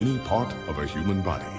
any part of a human body.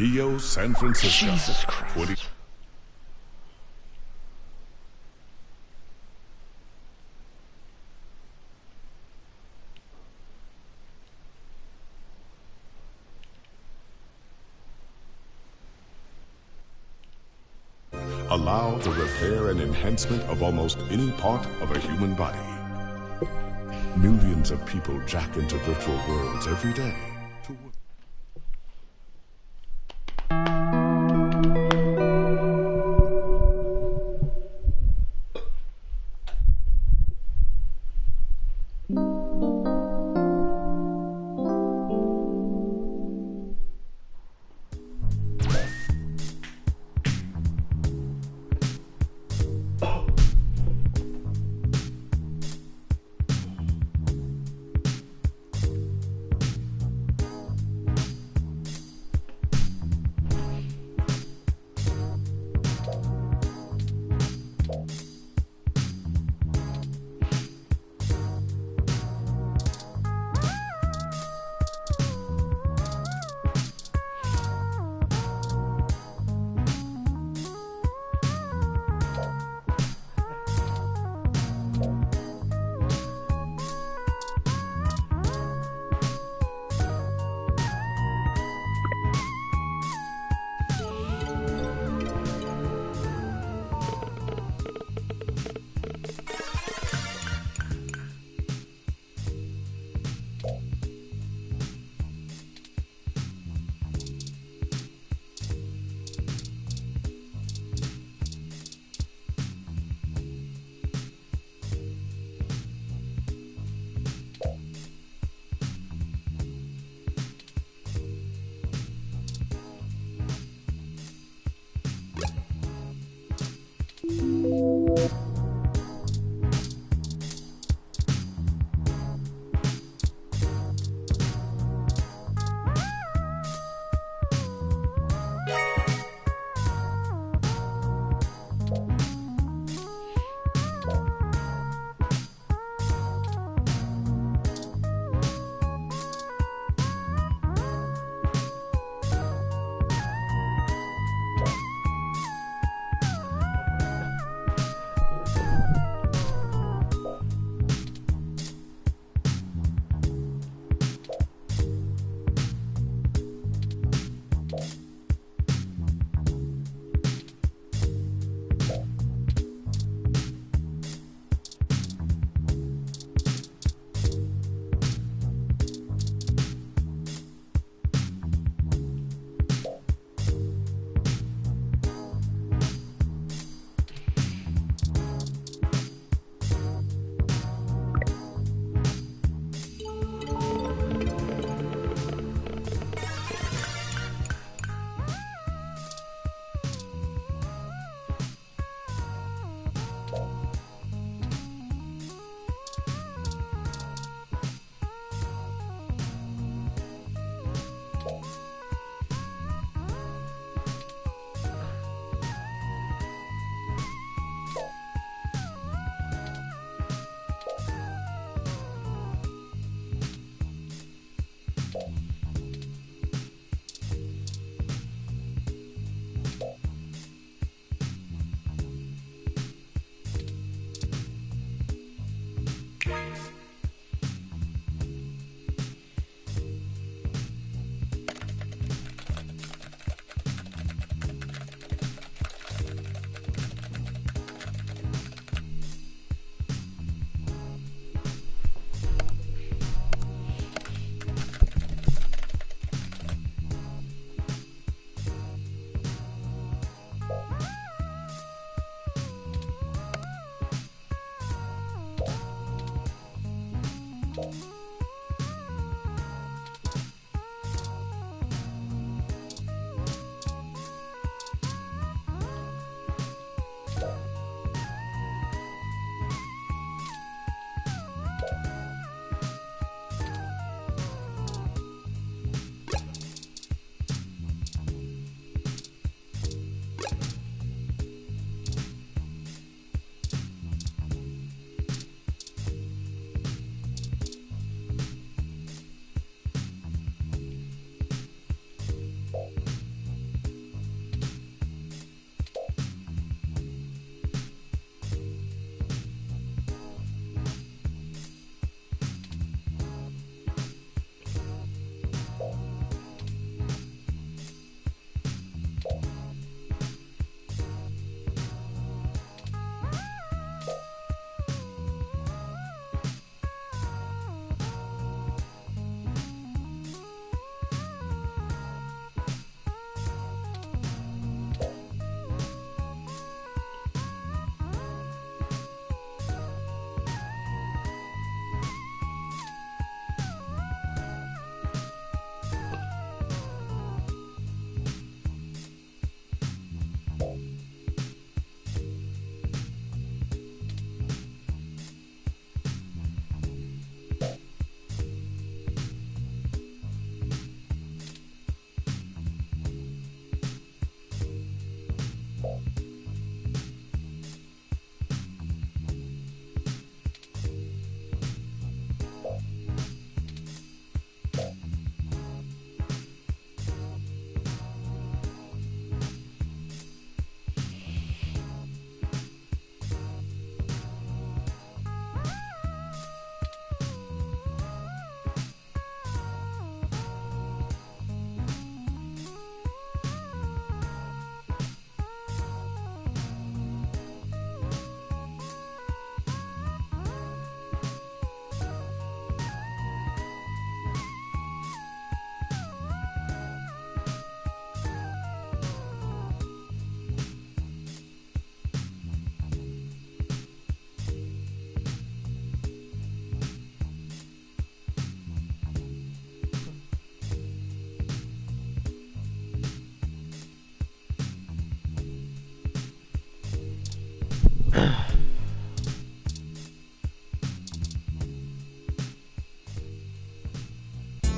Neo San Francisco. Jesus Christ. Allow the repair and enhancement of almost any part of a human body. Millions of people jack into virtual worlds every day.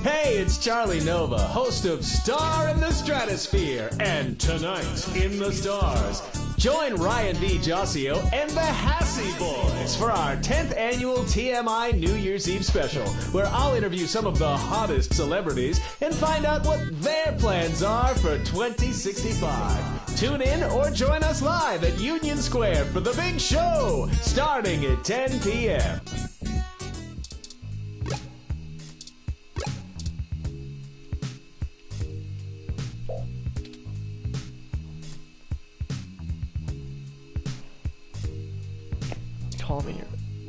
Hey, it's Charlie Nova, host of Star in the Stratosphere, and Tonight in the Stars. Join Ryan V. Josio and the Hassy Boys for our 10th annual TMI New Year's Eve special, where I'll interview some of the hottest celebrities and find out what their plans are for 2065. Tune in or join us live at Union Square for the big show, starting at 10 p.m.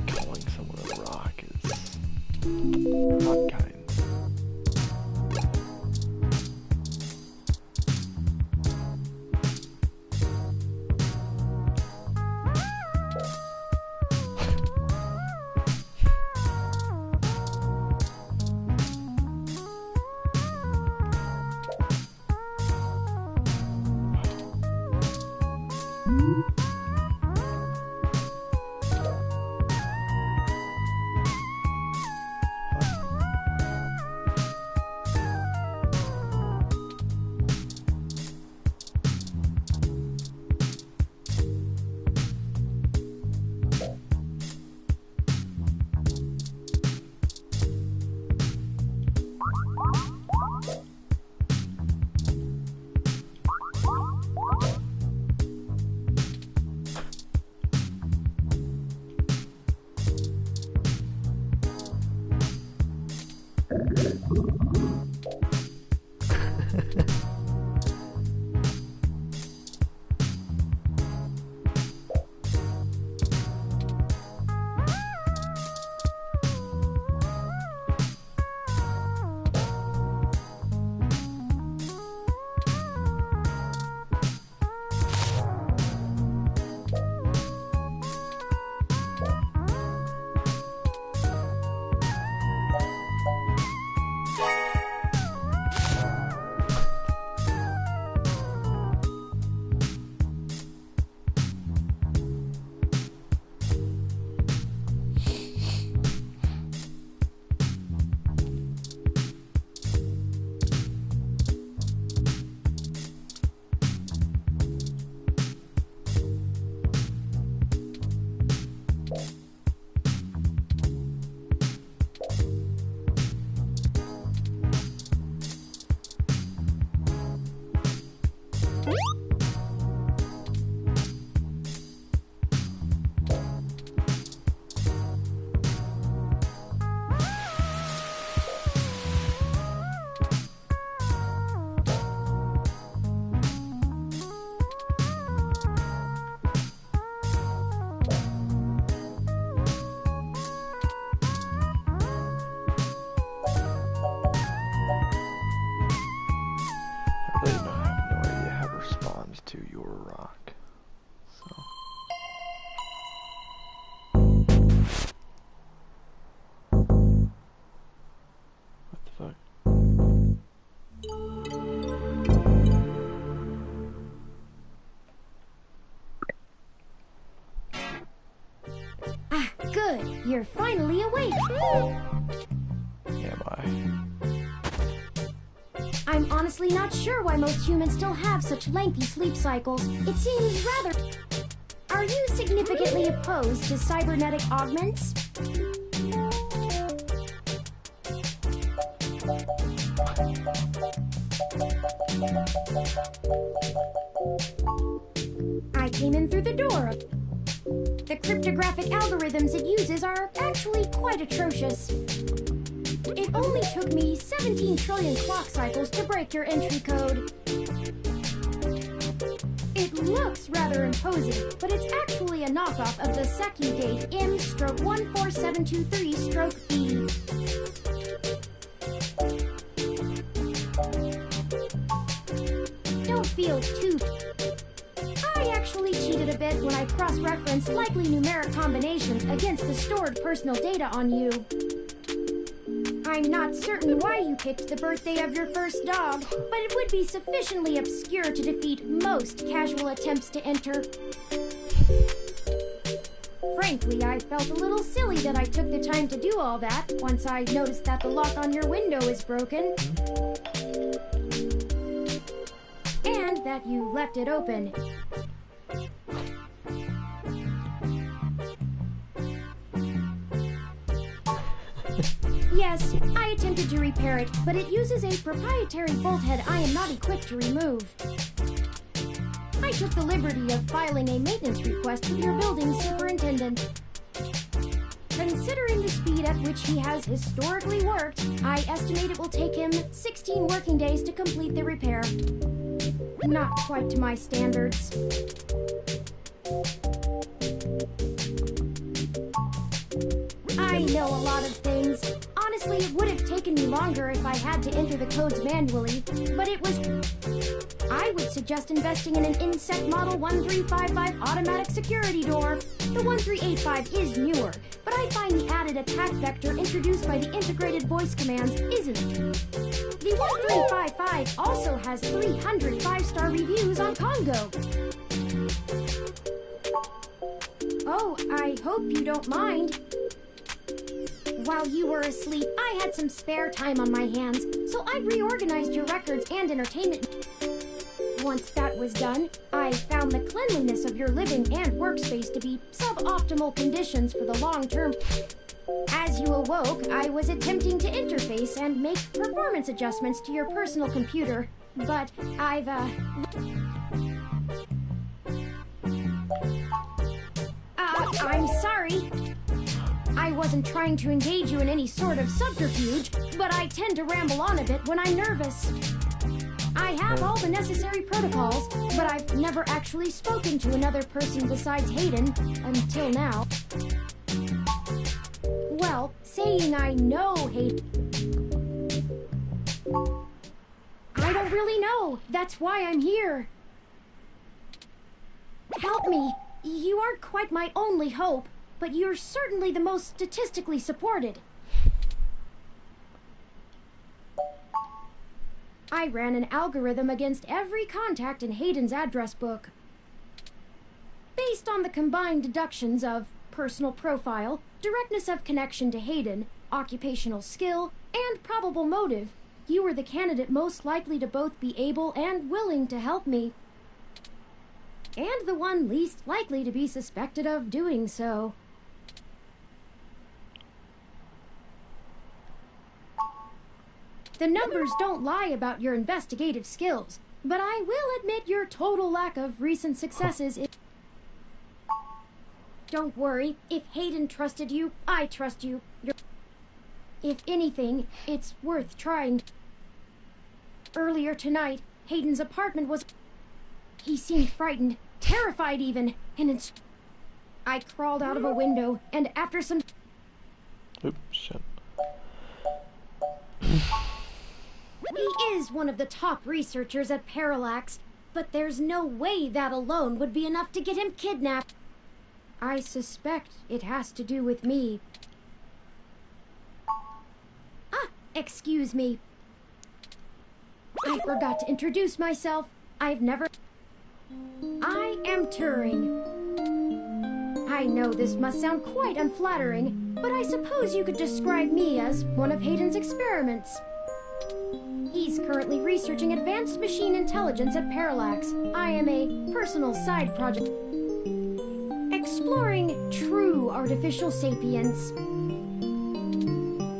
Calling someone a rock is not kind. I have no idea how to respond to your rock. So. What the fuck? Ah, good. You're finally awake. Am I? I'm honestly not sure why most humans still have such lengthy sleep cycles. It seems rather... Are you significantly opposed to cybernetic augments? I came in through the door. The cryptographic algorithms it uses are actually quite atrocious. It only took me 17 trillion clock cycles to break your entry code. It looks rather imposing, but it's actually a knockoff of the Secugate M/14723-B. Don't feel too... I actually cheated a bit when I cross-referenced likely numeric combinations against the stored personal data on you. I'm not certain why you picked the birthday of your first dog, but it would be sufficiently obscure to defeat most casual attempts to enter. Frankly, I felt a little silly that I took the time to do all that once I noticed that the lock on your window is broken. And that you left it open. Yes, I attempted to repair it, but it uses a proprietary bolt head I am not equipped to remove. I took the liberty of filing a maintenance request with your building superintendent. Considering the speed at which he has historically worked, I estimate it will take him 16 working days to complete the repair. Not quite to my standards. I know a lot of things. Honestly, it would have taken me longer if I had to enter the codes manually, but it was... I would suggest investing in an Insect Model 1355 automatic security door. The 1385 is newer, but I find the added attack vector introduced by the integrated voice commands isn't. The 1355 also has 300 5-star reviews on Congo. Oh, I hope you don't mind. While you were asleep, I had some spare time on my hands, so I reorganized your records and entertainment. Once that was done, I found the cleanliness of your living and workspace to be suboptimal conditions for the long term. As you awoke, I was attempting to interface and make performance adjustments to your personal computer, but I'm sorry. I wasn't trying to engage you in any sort of subterfuge, but I tend to ramble on a bit when I'm nervous. I have all the necessary protocols, but I've never actually spoken to another person besides Hayden until now. Well, saying I know Hayden... I don't really know. That's why I'm here. Help me. You aren't quite my only hope, but you're certainly the most statistically supported. I ran an algorithm against every contact in Hayden's address book. Based on the combined deductions of personal profile, directness of connection to Hayden, occupational skill, and probable motive, you were the candidate most likely to both be able and willing to help me. And the one least likely to be suspected of doing so. The numbers don't lie about your investigative skills, but I will admit your total lack of recent successes is... Don't worry, if Hayden trusted you, I trust you. If anything, it's worth trying. Earlier tonight, Hayden's apartment was... He seemed frightened, terrified even, and I crawled out of a window, and after some... Oops, shit. He is one of the top researchers at Parallax, but there's no way that alone would be enough to get him kidnapped. I suspect it has to do with me. Excuse me. I forgot to introduce myself. I am Turing. I know this must sound quite unflattering, but I suppose you could describe me as one of Hayden's experiments. He's currently researching advanced machine intelligence at Parallax. I am a personal side project exploring true artificial sapience.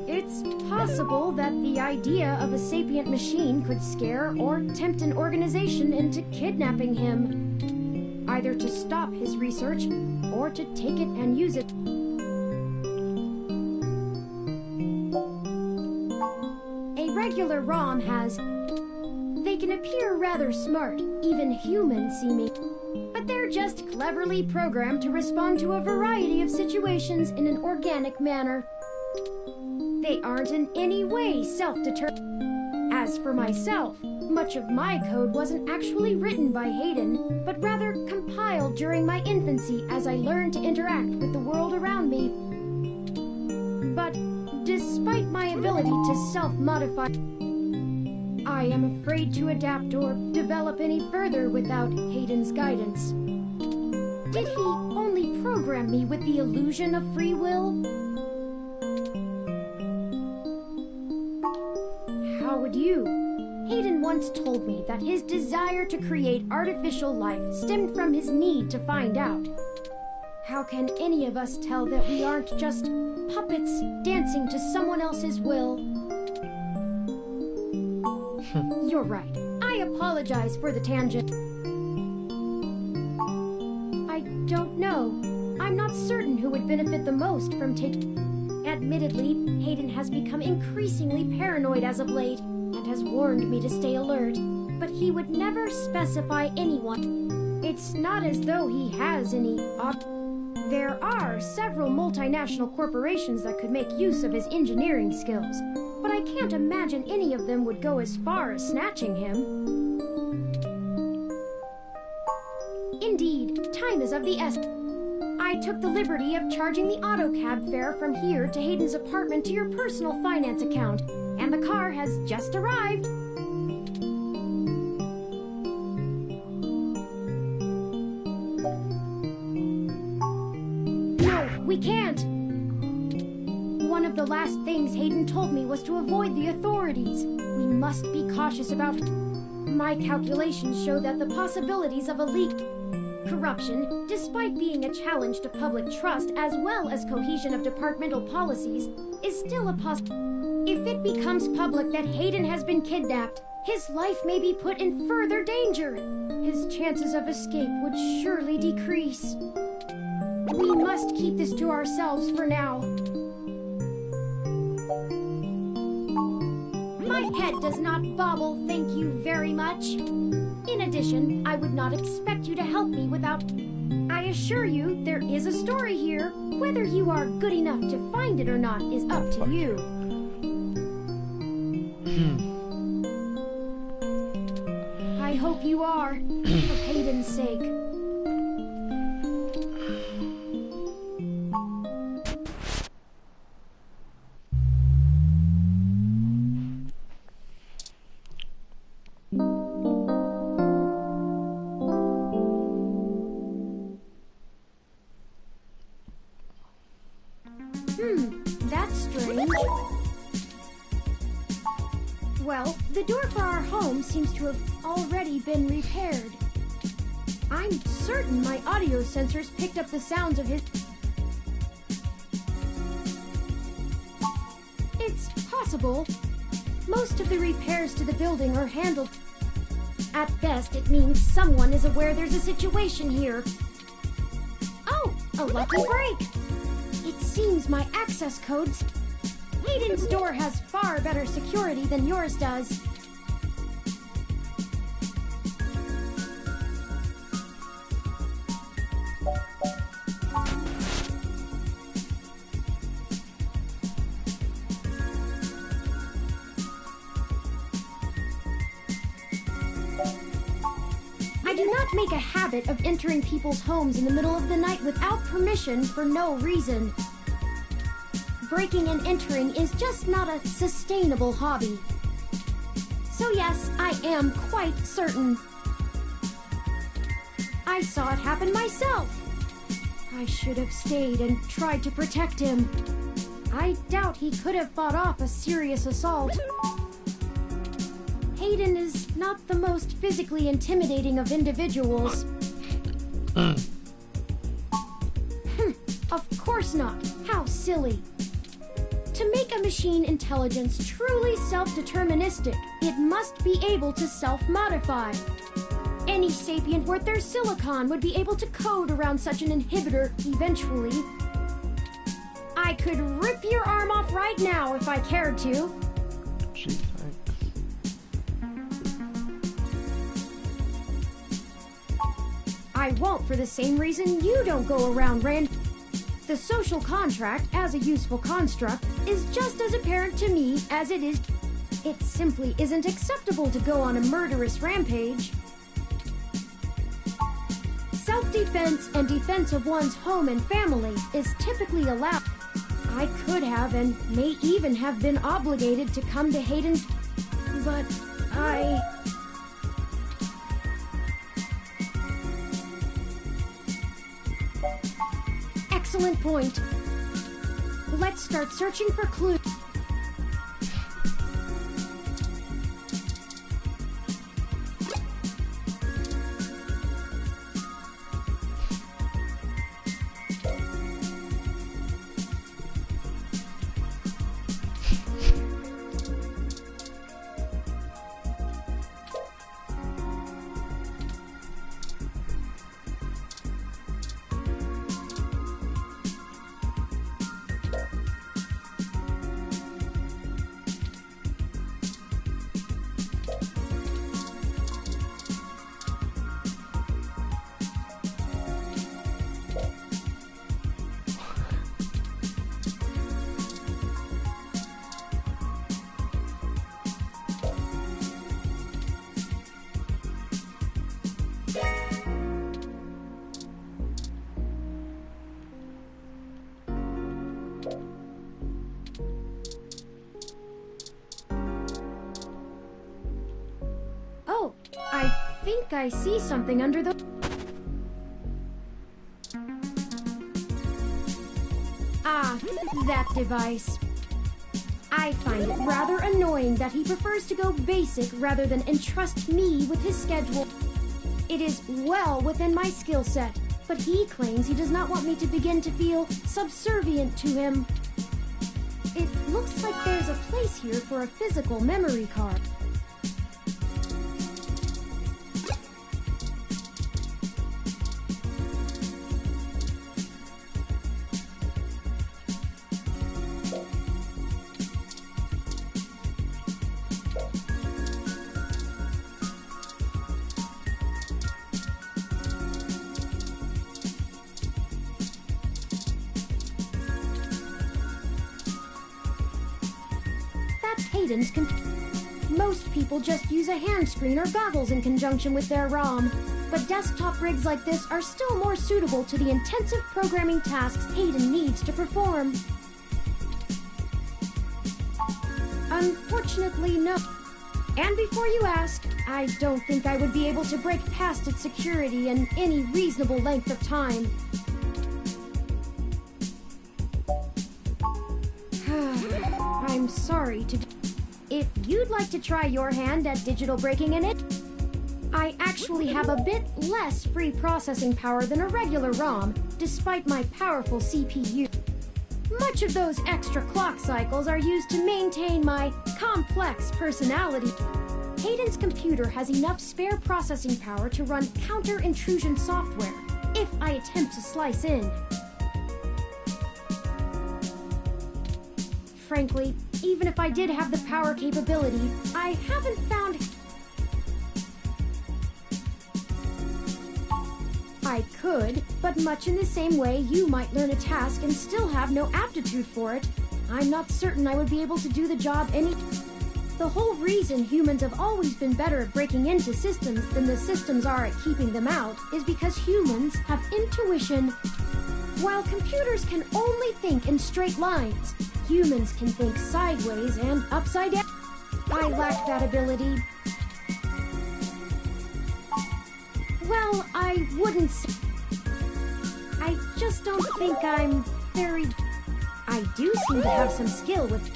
It's possible that the idea of a sapient machine could scare or tempt an organization into kidnapping him, either to stop his research or to take it and use it. A regular ROM has... They can appear rather smart, even human seeming, but they're just cleverly programmed to respond to a variety of situations in an organic manner. They aren't in any way self-determined. As for myself, much of my code wasn't actually written by Hayden, but rather compiled during my infancy as I learned to interact with the world around me. But despite my ability to self-modify, I am afraid to adapt or develop any further without Hayden's guidance. did he only program me with the illusion of free will? How would you? Hayden once told me that his desire to create artificial life stemmed from his need to find out. How can any of us tell that we aren't just puppets dancing to someone else's will? You're right. I apologize for the tangent. I don't know. I'm not certain who would benefit the most from taking... Admittedly, Hayden has become increasingly paranoid as of late, and has warned me to stay alert, but he would never specify anyone. It's not as though he has any There are several multinational corporations that could make use of his engineering skills, but I can't imagine any of them would go as far as snatching him. Indeed, time is of the essence. I took the liberty of charging the AutoCab fare from here to Hayden's apartment to your personal finance account, and the car has just arrived. No, we can't. One of the last things Hayden told me was to avoid the authorities. We must be cautious about... My calculations show that the possibilities of a leak... Corruption, despite being a challenge to public trust as well as cohesion of departmental policies, is still a If it becomes public that Hayden has been kidnapped, his life may be put in further danger. His chances of escape would surely decrease. We must keep this to ourselves for now. My head does not bobble, thank you very much. In addition, I would not expect you to help me without... I assure you, there is a story here. Whether you are good enough to find it or not is up to you. I hope you are, for Hayden's sake. That's strange. Well, the door for our home seems to have already been repaired. I'm certain my audio sensors picked up the sounds of his... It's possible. Most of the repairs to the building are handled. At best, it means someone is aware there's a situation here. Oh, a lucky break! It seems my access codes... Hayden's door has far better security than yours does. I do not make a habit of entering people's homes in the middle of the night without permission for no reason. Breaking and entering is just not a sustainable hobby. So yes, I am quite certain. I saw it happen myself. I should have stayed and tried to protect him. I doubt he could have fought off a serious assault. Hayden is not the most physically intimidating of individuals. Of course not. How silly. To make a machine intelligence truly self-deterministic, it must be able to self-modify. Any sapient worth their silicon would be able to code around such an inhibitor eventually. I could rip your arm off right now if I cared to. Gee, thanks. I won't for the same reason you don't go around The social contract, as a useful construct, is just as apparent to me as it is. It simply isn't acceptable to go on a murderous rampage. Self-defense and defense of one's home and family is typically allowed. I could have and may even have been obligated to come to Hayden's, but excellent point. Let's start searching for clues. Oh, I think I see something under the... Ah, that device. I find it rather annoying that he prefers to go basic rather than entrust me with his schedule. It is well within my skill set, but he claims he does not want me to begin to feel subservient to him. It looks like there's a place here for a physical memory card. Hayden's Most people just use a hand screen or goggles in conjunction with their ROM, but desktop rigs like this are still more suitable to the intensive programming tasks Hayden needs to perform. Unfortunately, no. And before you ask, I don't think I would be able to break past its security in any reasonable length of time. I'm sorry to... If you'd like to try your hand at digital breaking in it, I actually have a bit less free processing power than a regular ROM, despite my powerful CPU. Much of those extra clock cycles are used to maintain my complex personality. Hayden's computer has enough spare processing power to run counter-intrusion software, if I attempt to slice in. Frankly, even if I did have the power capability, I haven't found... I could, but much in the same way you might learn a task and still have no aptitude for it, I'm not certain I would be able to do the job any... The whole reason humans have always been better at breaking into systems than the systems are at keeping them out is because humans have intuition. While computers can only think in straight lines, humans can think sideways and upside down. I lack that ability. Well, I wouldn't say... I just don't think I'm very... I do seem to have some skill with...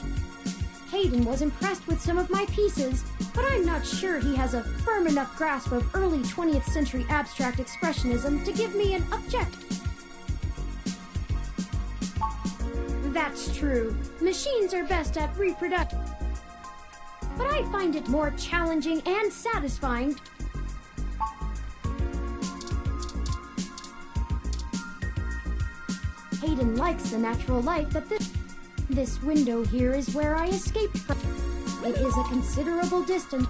Hayden was impressed with some of my pieces, but I'm not sure he has a firm enough grasp of early 20th century abstract expressionism to give me an objective. That's true. Machines are best at reproduction. But I find it more challenging and satisfying. Hayden likes the natural light that this window here is where I escaped from. It is a considerable distance.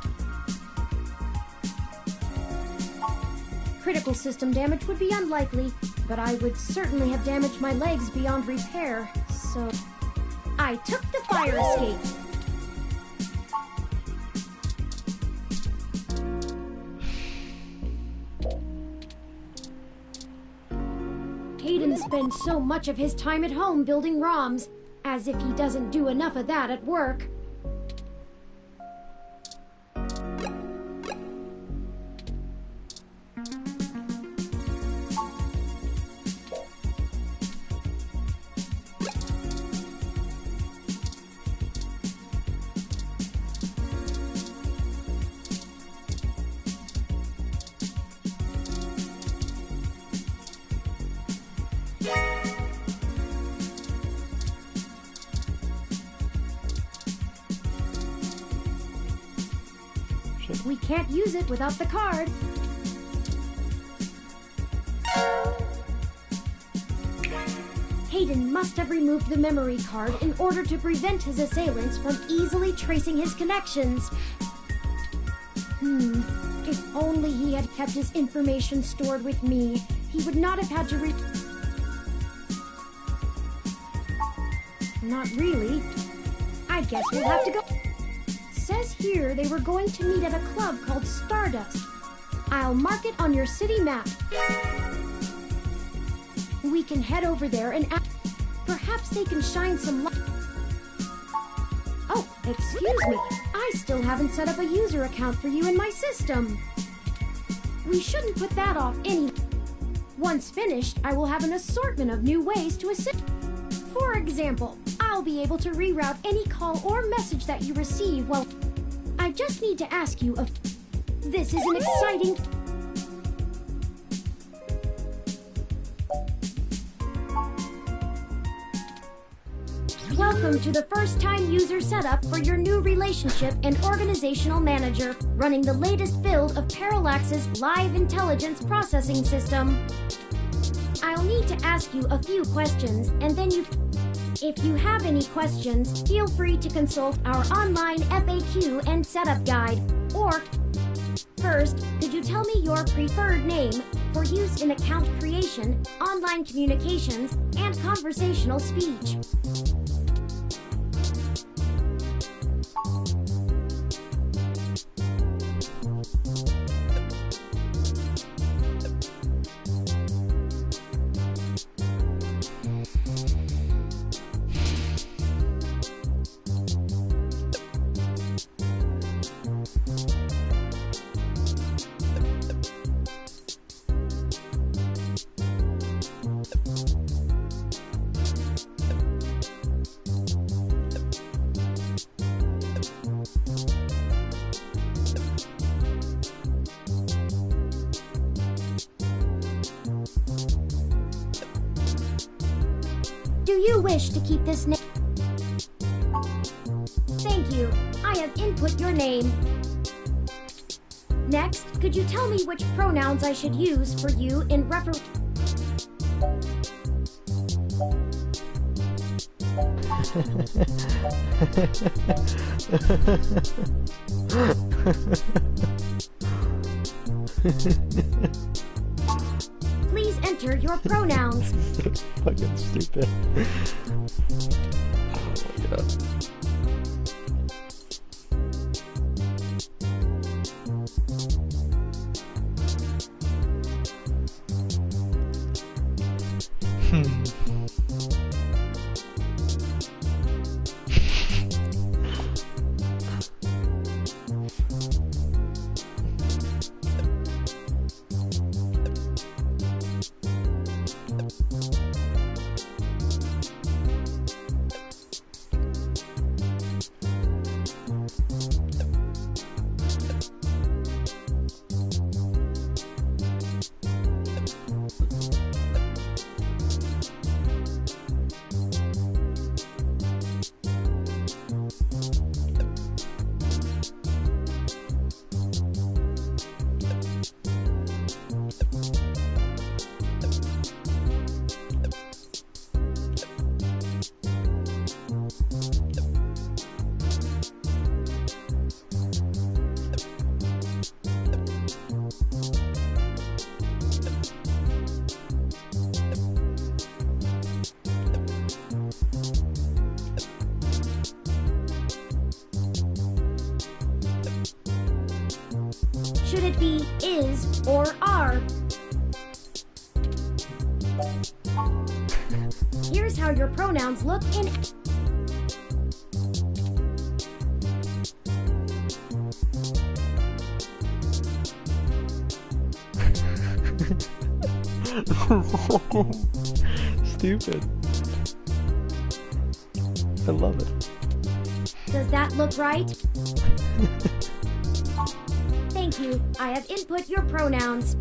Critical system damage would be unlikely, but I would certainly have damaged my legs beyond repair, so... I took the fire escape. Hayden spends so much of his time at home building ROMs, as if he doesn't do enough of that at work. We can't use it without the card. Hayden must have removed the memory card in order to prevent his assailants from easily tracing his connections. If only he had kept his information stored with me, he would not have had to Not really. I guess we'll have to go. Says here they were going to meet at a club called Stardust. I'll mark it on your city map. We can head over there and perhaps they can shine some light. Oh, excuse me. I still haven't set up a user account for you in my system. We shouldn't put that off any. Once finished, I will have an assortment of new ways to assist. For example, I'll be able to reroute any call or message that you receive. Well, I just need to ask you if this is an exciting. Welcome to the first-time user setup for your new relationship and organizational manager, running the latest build of Parallax's live intelligence processing system. I'll need to ask you a few questions, and then if you have any questions, feel free to consult our online FAQ and setup guide. Or, first, could you tell me your preferred name for use in account creation, online communications, and conversational speech? Do you wish to keep this name? Thank you. I have input your name. Next, could you tell me which pronouns I should use for you in reference? Please enter your pronouns. Fucking stupid. Oh my god. Should it be is or are? Here's how your pronouns look in... Stupid. I love it. Does that look right? Thank you. I have input your pronouns.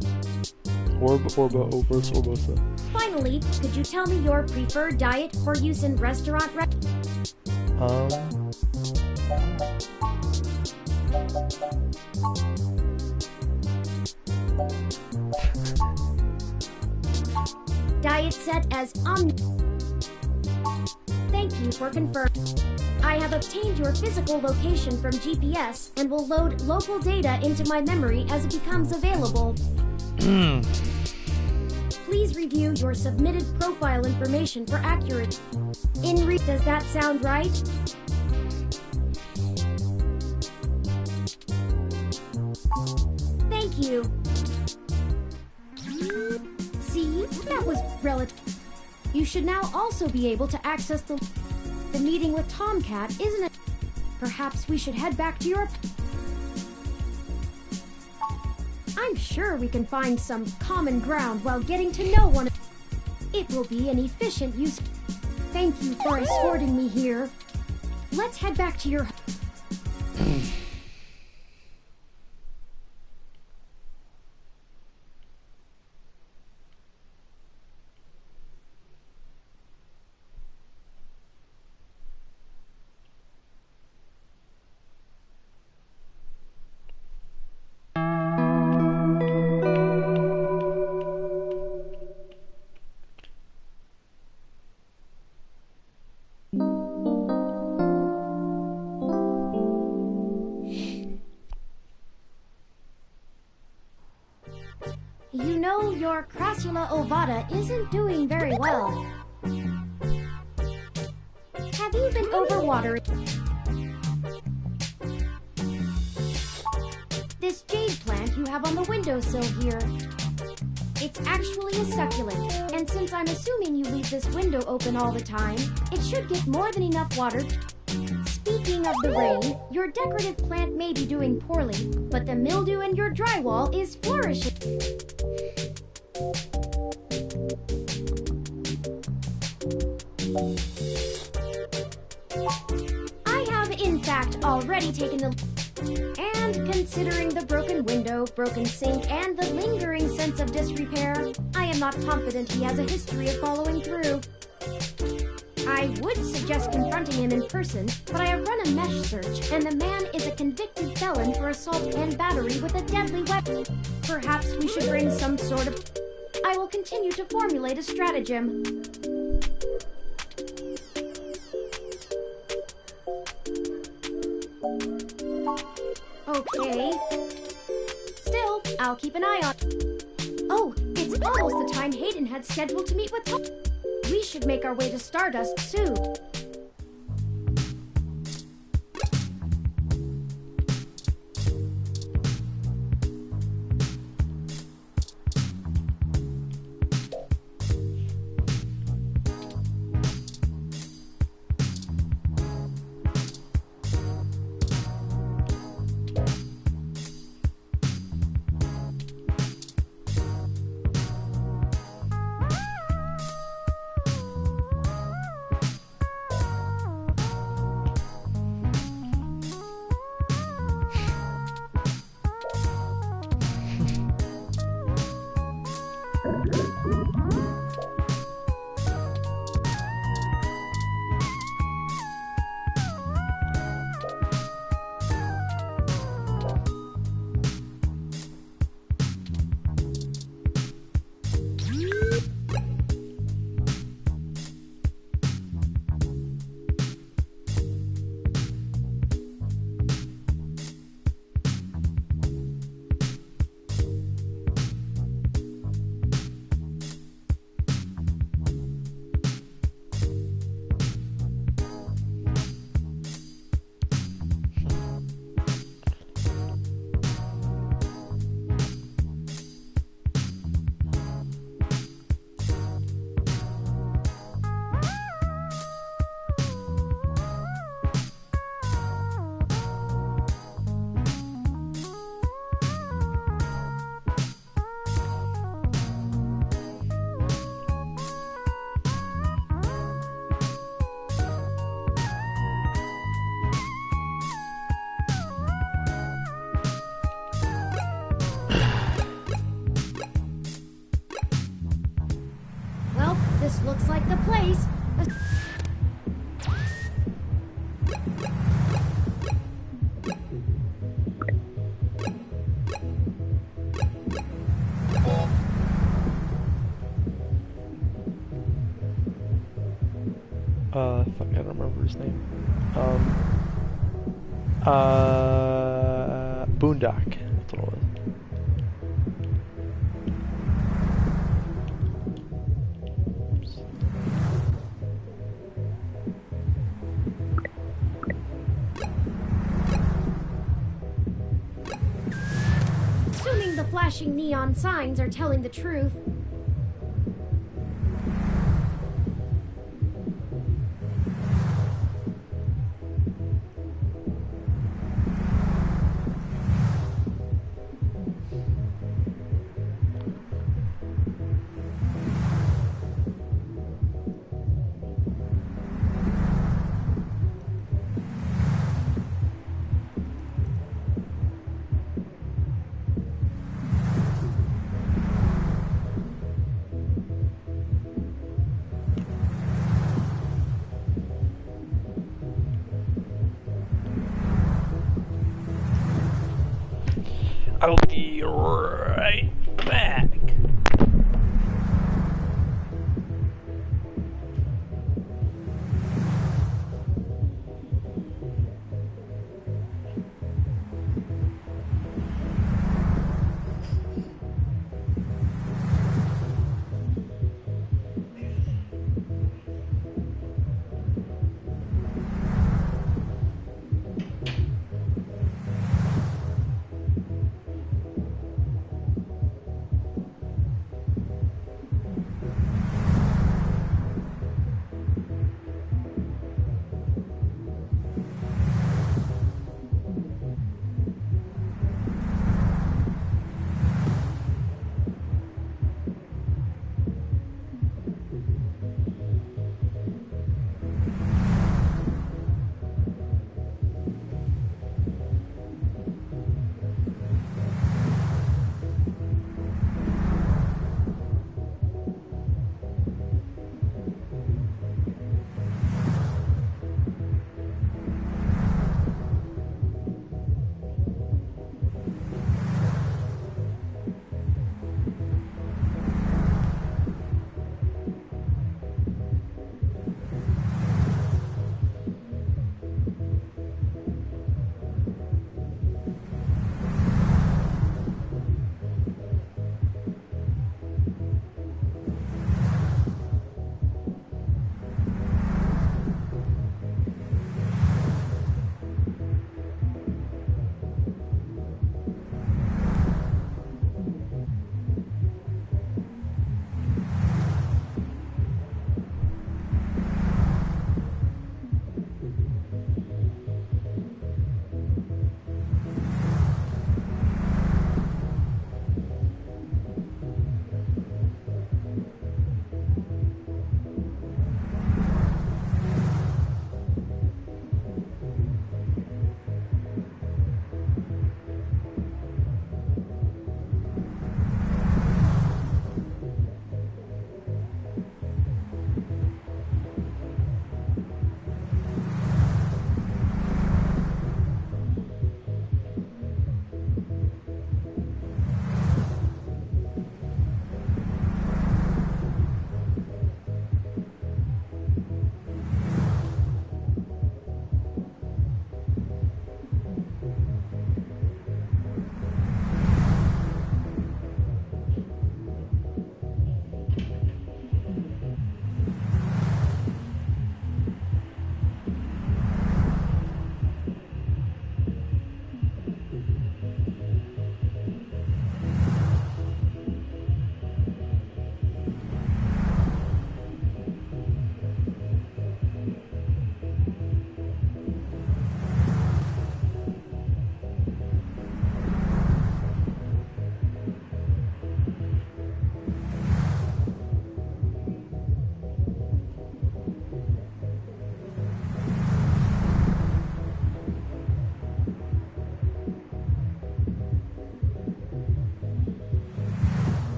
Orbosa. Finally, could you tell me your preferred diet for use in restaurant diet set as Thank you for confirming. I have obtained your physical location from GPS and will load local data into my memory as it becomes available. Please review your submitted profile information for accuracy. Does that sound right? Thank you. See, that was relative. You should now also be able to access the meeting with Tomcat, isn't it? Perhaps we should head back to Europe. I'm sure we can find some common ground while getting to know one another. It will be an efficient use. Thank you for escorting me here. Let's head back to your... You know, your Crassula ovata isn't doing very well. Have you been overwatering? This jade plant you have on the windowsill here. It's actually a succulent, and since I'm assuming you leave this window open all the time, it should get more than enough water. Speaking of the rain, your decorative plant may be doing poorly, but the mildew in your drywall is flourishing. I have, in fact, already taken the... And considering the broken window, broken sink, and the lingering sense of disrepair, I am not confident he has a history of following through. I would suggest confronting him in person, but I have run a mesh search, and the man is a convicted felon for assault and battery with a deadly weapon. Perhaps we should bring some sort of... I will continue to formulate a stratagem. Okay. Still, I'll keep an eye on... Oh, it's almost the time Hayden had scheduled to meet with... We should make our way to Stardust soon. This looks like the place. Fuck, I don't remember his name. Boondock. That's what it was. Assuming the flashing neon signs are telling the truth, I'll be right back.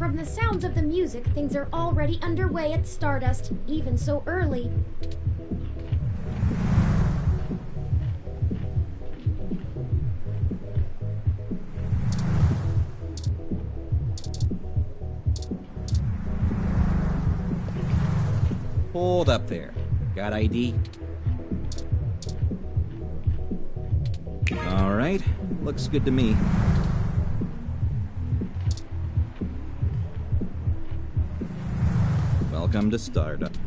From the sounds of the music, things are already underway at Stardust, even so early. Hold up there. Got ID? All right, looks good to me. Welcome to Stardust.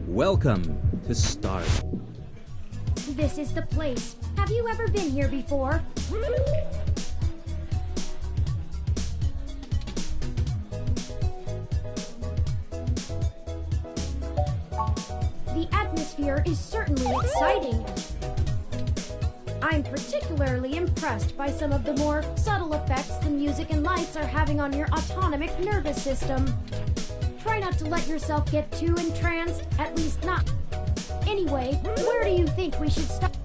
Welcome to Stardust. This is the place. Have you ever been here before? The atmosphere is certainly exciting. I'm particularly impressed by some of the more subtle effects the music and lights are having on your autonomic nervous system. Try not to let yourself get too entranced, at least not. Anyway, where do you think we should start?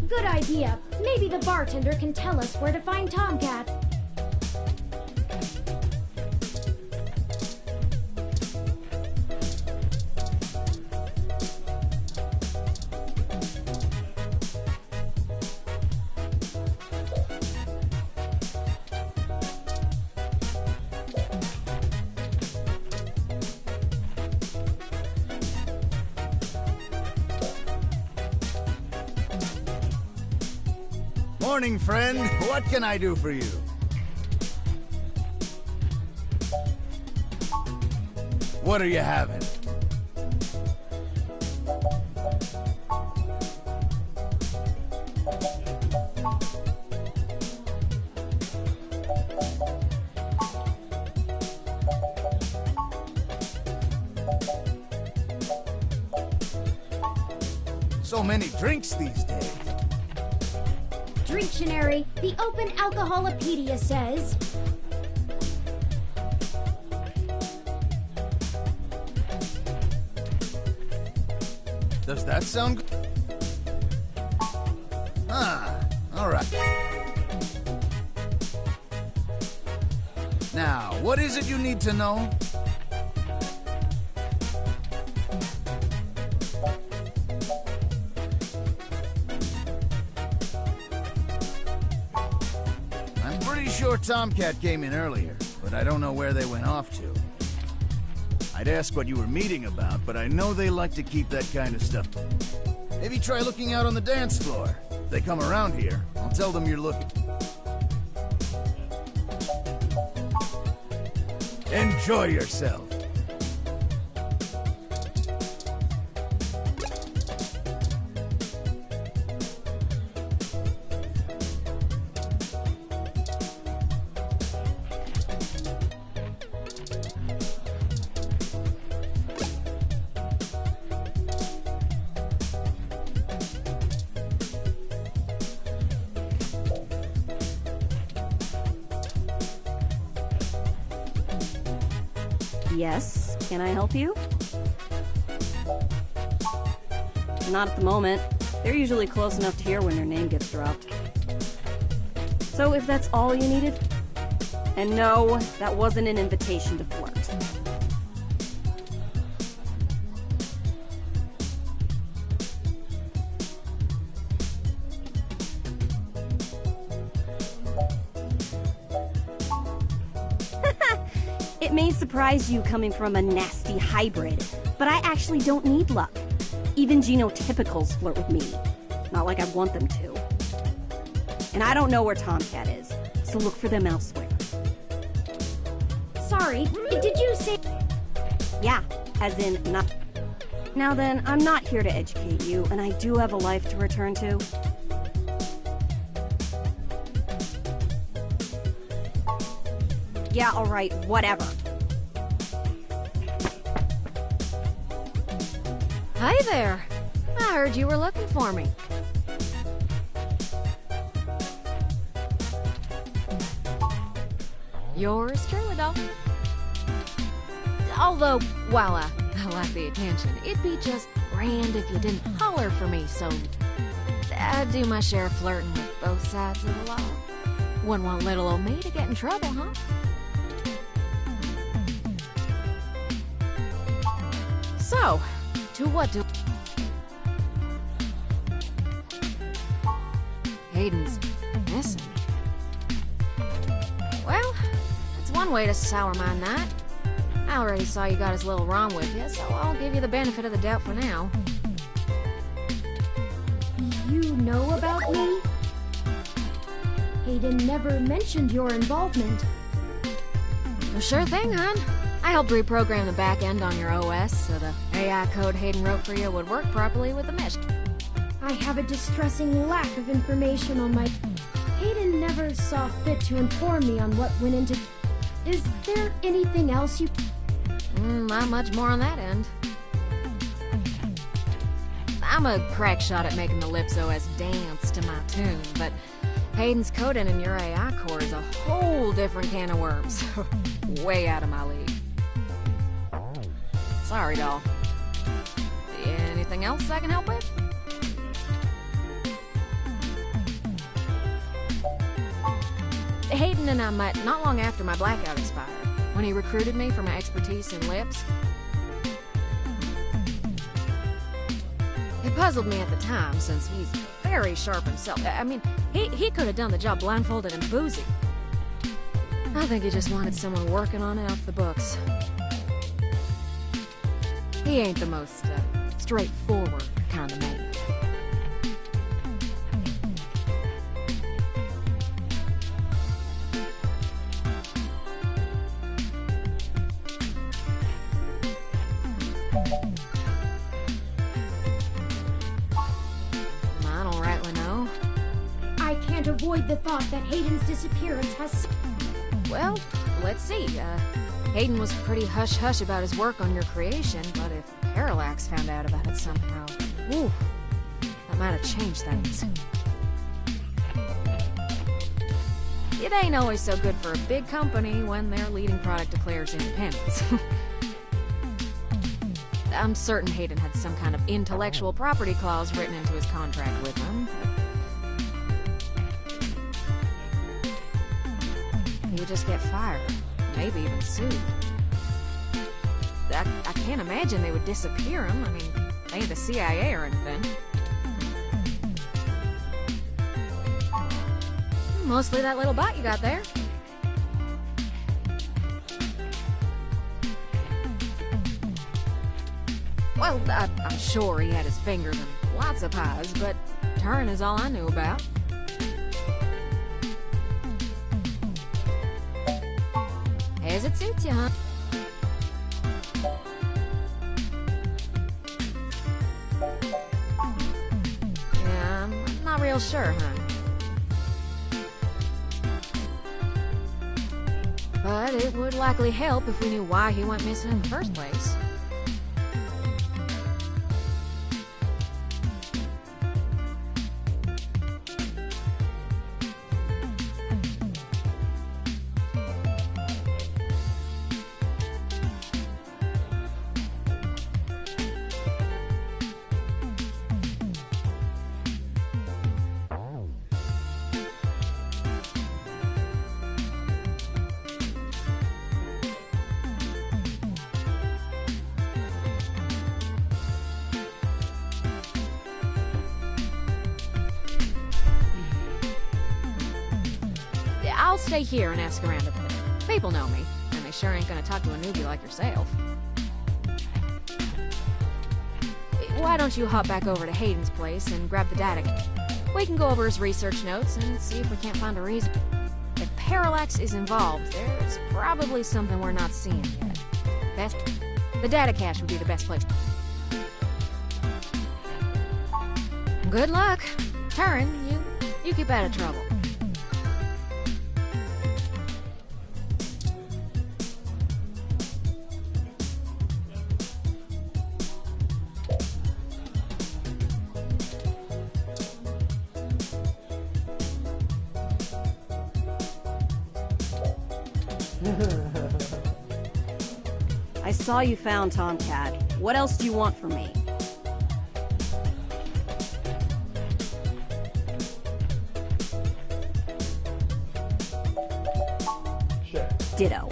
Good idea. Maybe the bartender can tell us where to find Tomcat. Morning, friend. What can I do for you? What are you having? So many drinks these days. Dictionary, the Open Alcoholopedia says... Does that sound good? Alright. Now, what is it you need to know? Sure, Tomcat came in earlier, but I don't know where they went off to. I'd ask what you were meeting about, but I know they like to keep that kind of stuff. Maybe try looking out on the dance floor. If they come around here, I'll tell them you're looking. Enjoy yourself. Yes, can I help you? Not at the moment. They're usually close enough to hear when their name gets dropped. So if that's all you needed? And no, that wasn't an invitation to flirt. It may surprise you coming from a nasty hybrid, but I actually don't need luck. Even genotypicals flirt with me. Not like I want them to. And I don't know where Tomcat is, so look for them elsewhere. Sorry, did you say... Yeah, as in not... Now then, I'm not here to educate you, and I do have a life to return to. Yeah, alright, whatever. Hi there. I heard you were looking for me. Yours truly, though. Although, while I like the attention, it'd be just grand if you didn't holler for me so I do my share of flirting with both sides of the law. Wouldn't want little old me to get in trouble, huh? So, to what do... Hayden's missing. Well, that's one way to sour my night. I already saw you got his little ROM with you, so I'll give you the benefit of the doubt for now. You know about me? Hayden never mentioned your involvement. Well, sure thing, hon. I helped reprogram the back end on your OS so the AI code Hayden wrote for you would work properly with the mesh. I have a distressing lack of information on my... Hayden never saw fit to inform me on what went into... Is there anything else you... Not much more on that end. I'm a crack shot at making the Lips OS dance to my tune, but Hayden's coding in your AI core is a whole different can of worms. Way out of my league. Sorry, doll. Anything else I can help with? Hayden and I met not long after my blackout expired, when he recruited me for my expertise in Lips. It puzzled me at the time, since he's very sharp himself. I mean, he could have done the job blindfolded and boozy. I think he just wanted someone working on it off the books. He ain't the most straightforward kind of man. I don't rightly know. I can't avoid the thought that Hayden's disappearance has... Well, let's see. Hayden was pretty hush-hush about his work on your creation, but if Parallax found out about it somehow, ooh, that might have changed things. It ain't always so good for a big company when their leading product declares independence. I'm certain Hayden had some kind of intellectual property clause written into his contract with them. He would just get fired, maybe even sued. I can't imagine they would disappear him. I mean, they ain't the CIA or anything. Mostly that little bot you got there. Well, I'm sure he had his fingers in lots of pies, but Turing is all I knew about. As it suits you, huh? Yeah, I'm not real sure, huh? But it would likely help if we knew why he went missing in the first place. I'll stay here and ask around a bit. People know me, and they sure ain't gonna talk to a newbie like yourself. Why don't you hop back over to Hayden's place and grab the data? We can go over his research notes and see if we can't find a reason. If Parallax is involved, there's probably something we're not seeing yet. The data cache would be the best place. Good luck. Turing, you keep out of trouble. I saw you found Tomcat. What else do you want from me? Ditto.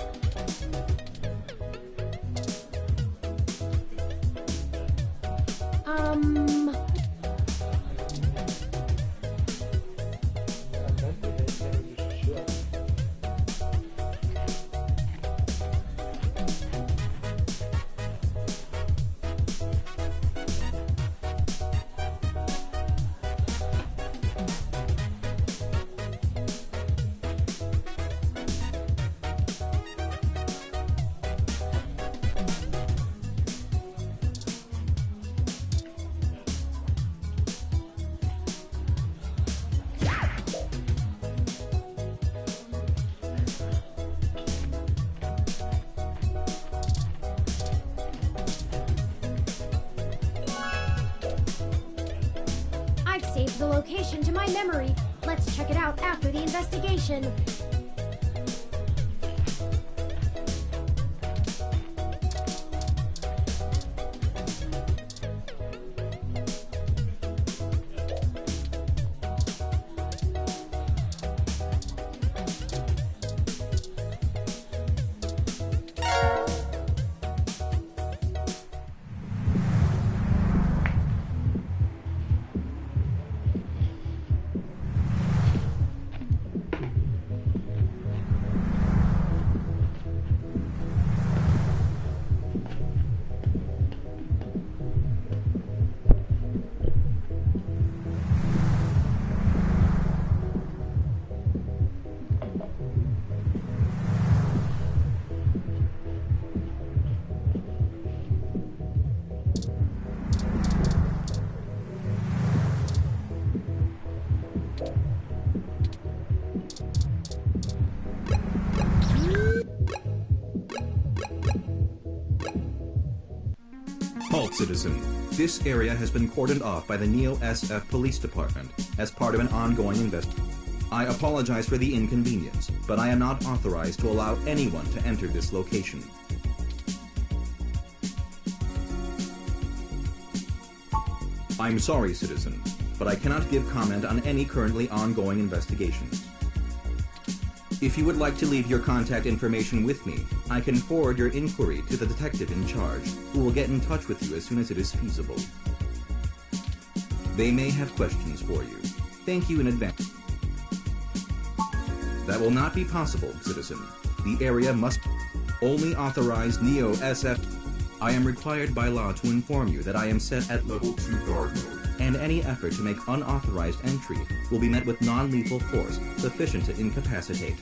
Save the location to my memory. Let's check it out after the investigation. Halt, citizen. This area has been cordoned off by the Neo-SF Police Department as part of an ongoing investigation. I apologize for the inconvenience, but I am not authorized to allow anyone to enter this location. I'm sorry, citizen, but I cannot give comment on any currently ongoing investigations. If you would like to leave your contact information with me, I can forward your inquiry to the detective in charge, who will get in touch with you as soon as it is feasible. They may have questions for you. Thank you in advance. That will not be possible, citizen. The area must only authorize Neo-SF. I am required by law to inform you that I am set at Level 2 guard mode, and any effort to make unauthorized entry will be met with non-lethal force sufficient to incapacitate.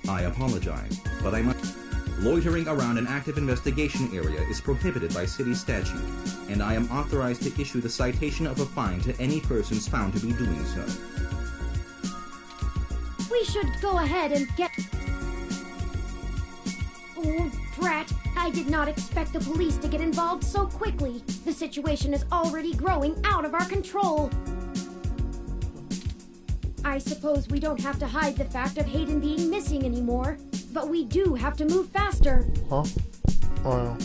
I apologize, but I must. Loitering around an active investigation area is prohibited by city statute, and I am authorized to issue the citation of a fine to any persons found to be doing so. We should go ahead and get... Oh, drat. I did not expect the police to get involved so quickly. The situation is already growing out of our control. I suppose we don't have to hide the fact of Hayden being missing anymore, but we do have to move faster. Huh? Oh, yeah.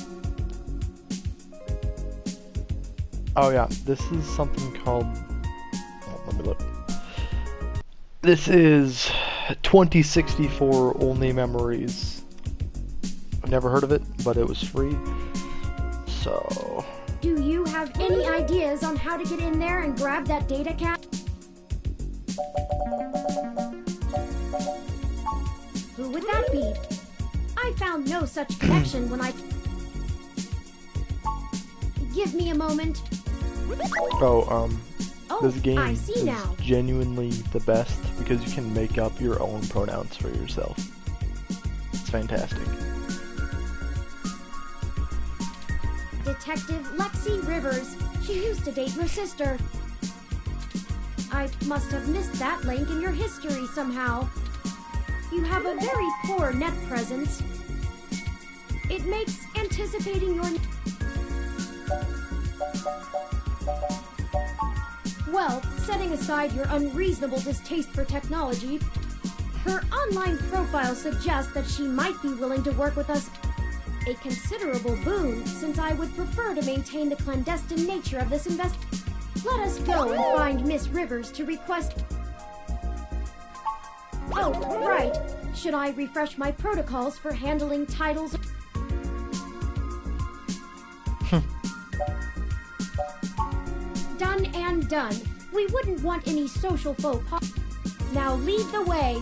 Oh yeah, this is something called... Oh, let me look. This is 2064 Only Memories. I've never heard of it, but it was free. So... Do you have any ideas on how to get in there and grab that data cap? Who would that be? I found no such connection when I... Give me a moment. This game I see is now. genuinely the best because you can make up your own pronouns for yourself. It's fantastic. Detective Lexi Rivers. She used to date your sister. I must have missed that link in your history somehow. You have a very poor net presence. It makes anticipating your... Well, setting aside your unreasonable distaste for technology, her online profile suggests that she might be willing to work with us. A considerable boon, since I would prefer to maintain the clandestine nature of this invest. Let us go and find Miss Rivers to request... Oh, right. Should I refresh my protocols for handling titles? Done and done. We wouldn't want any social faux pas. Now lead the way.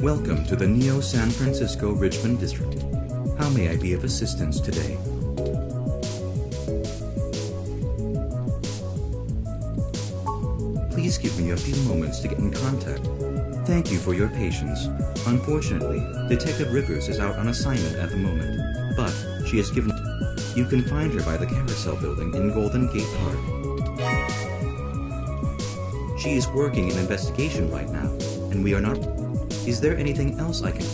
Welcome to the Neo San Francisco Richmond District. How may I be of assistance today? Please give me a few moments to get in contact. Thank you for your patience. Unfortunately, Detective Rivers is out on assignment at the moment, but she has given... You can find her by the Carousel Building in Golden Gate Park. She is working an investigation right now, and we are not... Is there anything else I can...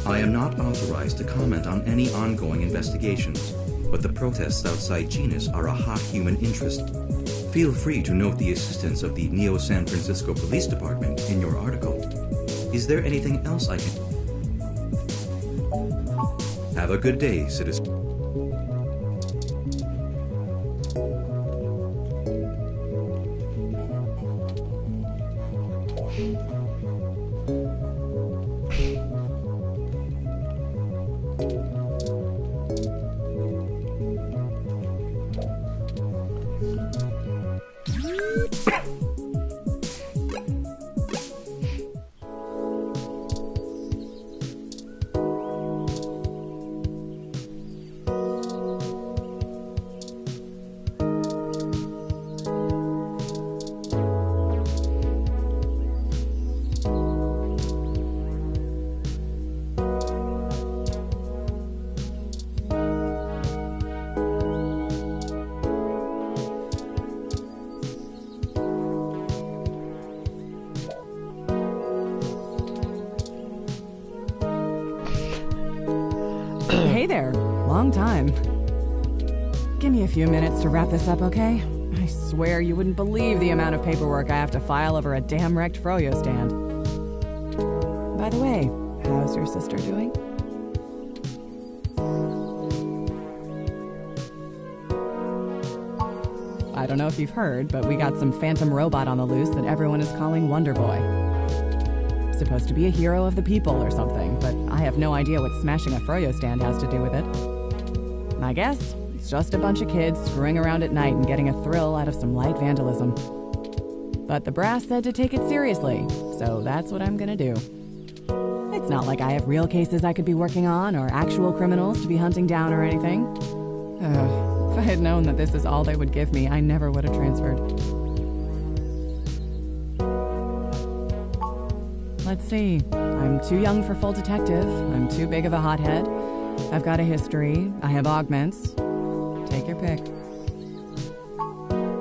I am not authorized to comment on any ongoing investigations, but the protests outside Genus are a hot human interest. Feel free to note the assistance of the Neo San Francisco Police Department in your article. Is there anything else I can... Have a good day, citizen. Hey there. Long time. Give me a few minutes to wrap this up, okay? I swear you wouldn't believe the amount of paperwork I have to file over a damn wrecked Froyo stand. By the way, how's your sister doing? I don't know if you've heard, but we got some phantom robot on the loose that everyone is calling Wonder Boy. Supposed to be a hero of the people or something, but I have no idea what smashing a Froyo stand has to do with it. My guess? It's just a bunch of kids screwing around at night and getting a thrill out of some light vandalism. But the brass said to take it seriously, so that's what I'm gonna do. It's not like I have real cases I could be working on or actual criminals to be hunting down or anything. If I had known that this is all they would give me, I never would have transferred. Let's see. I'm too young for full detective. I'm too big of a hothead. I've got a history. I have augments. Take your pick.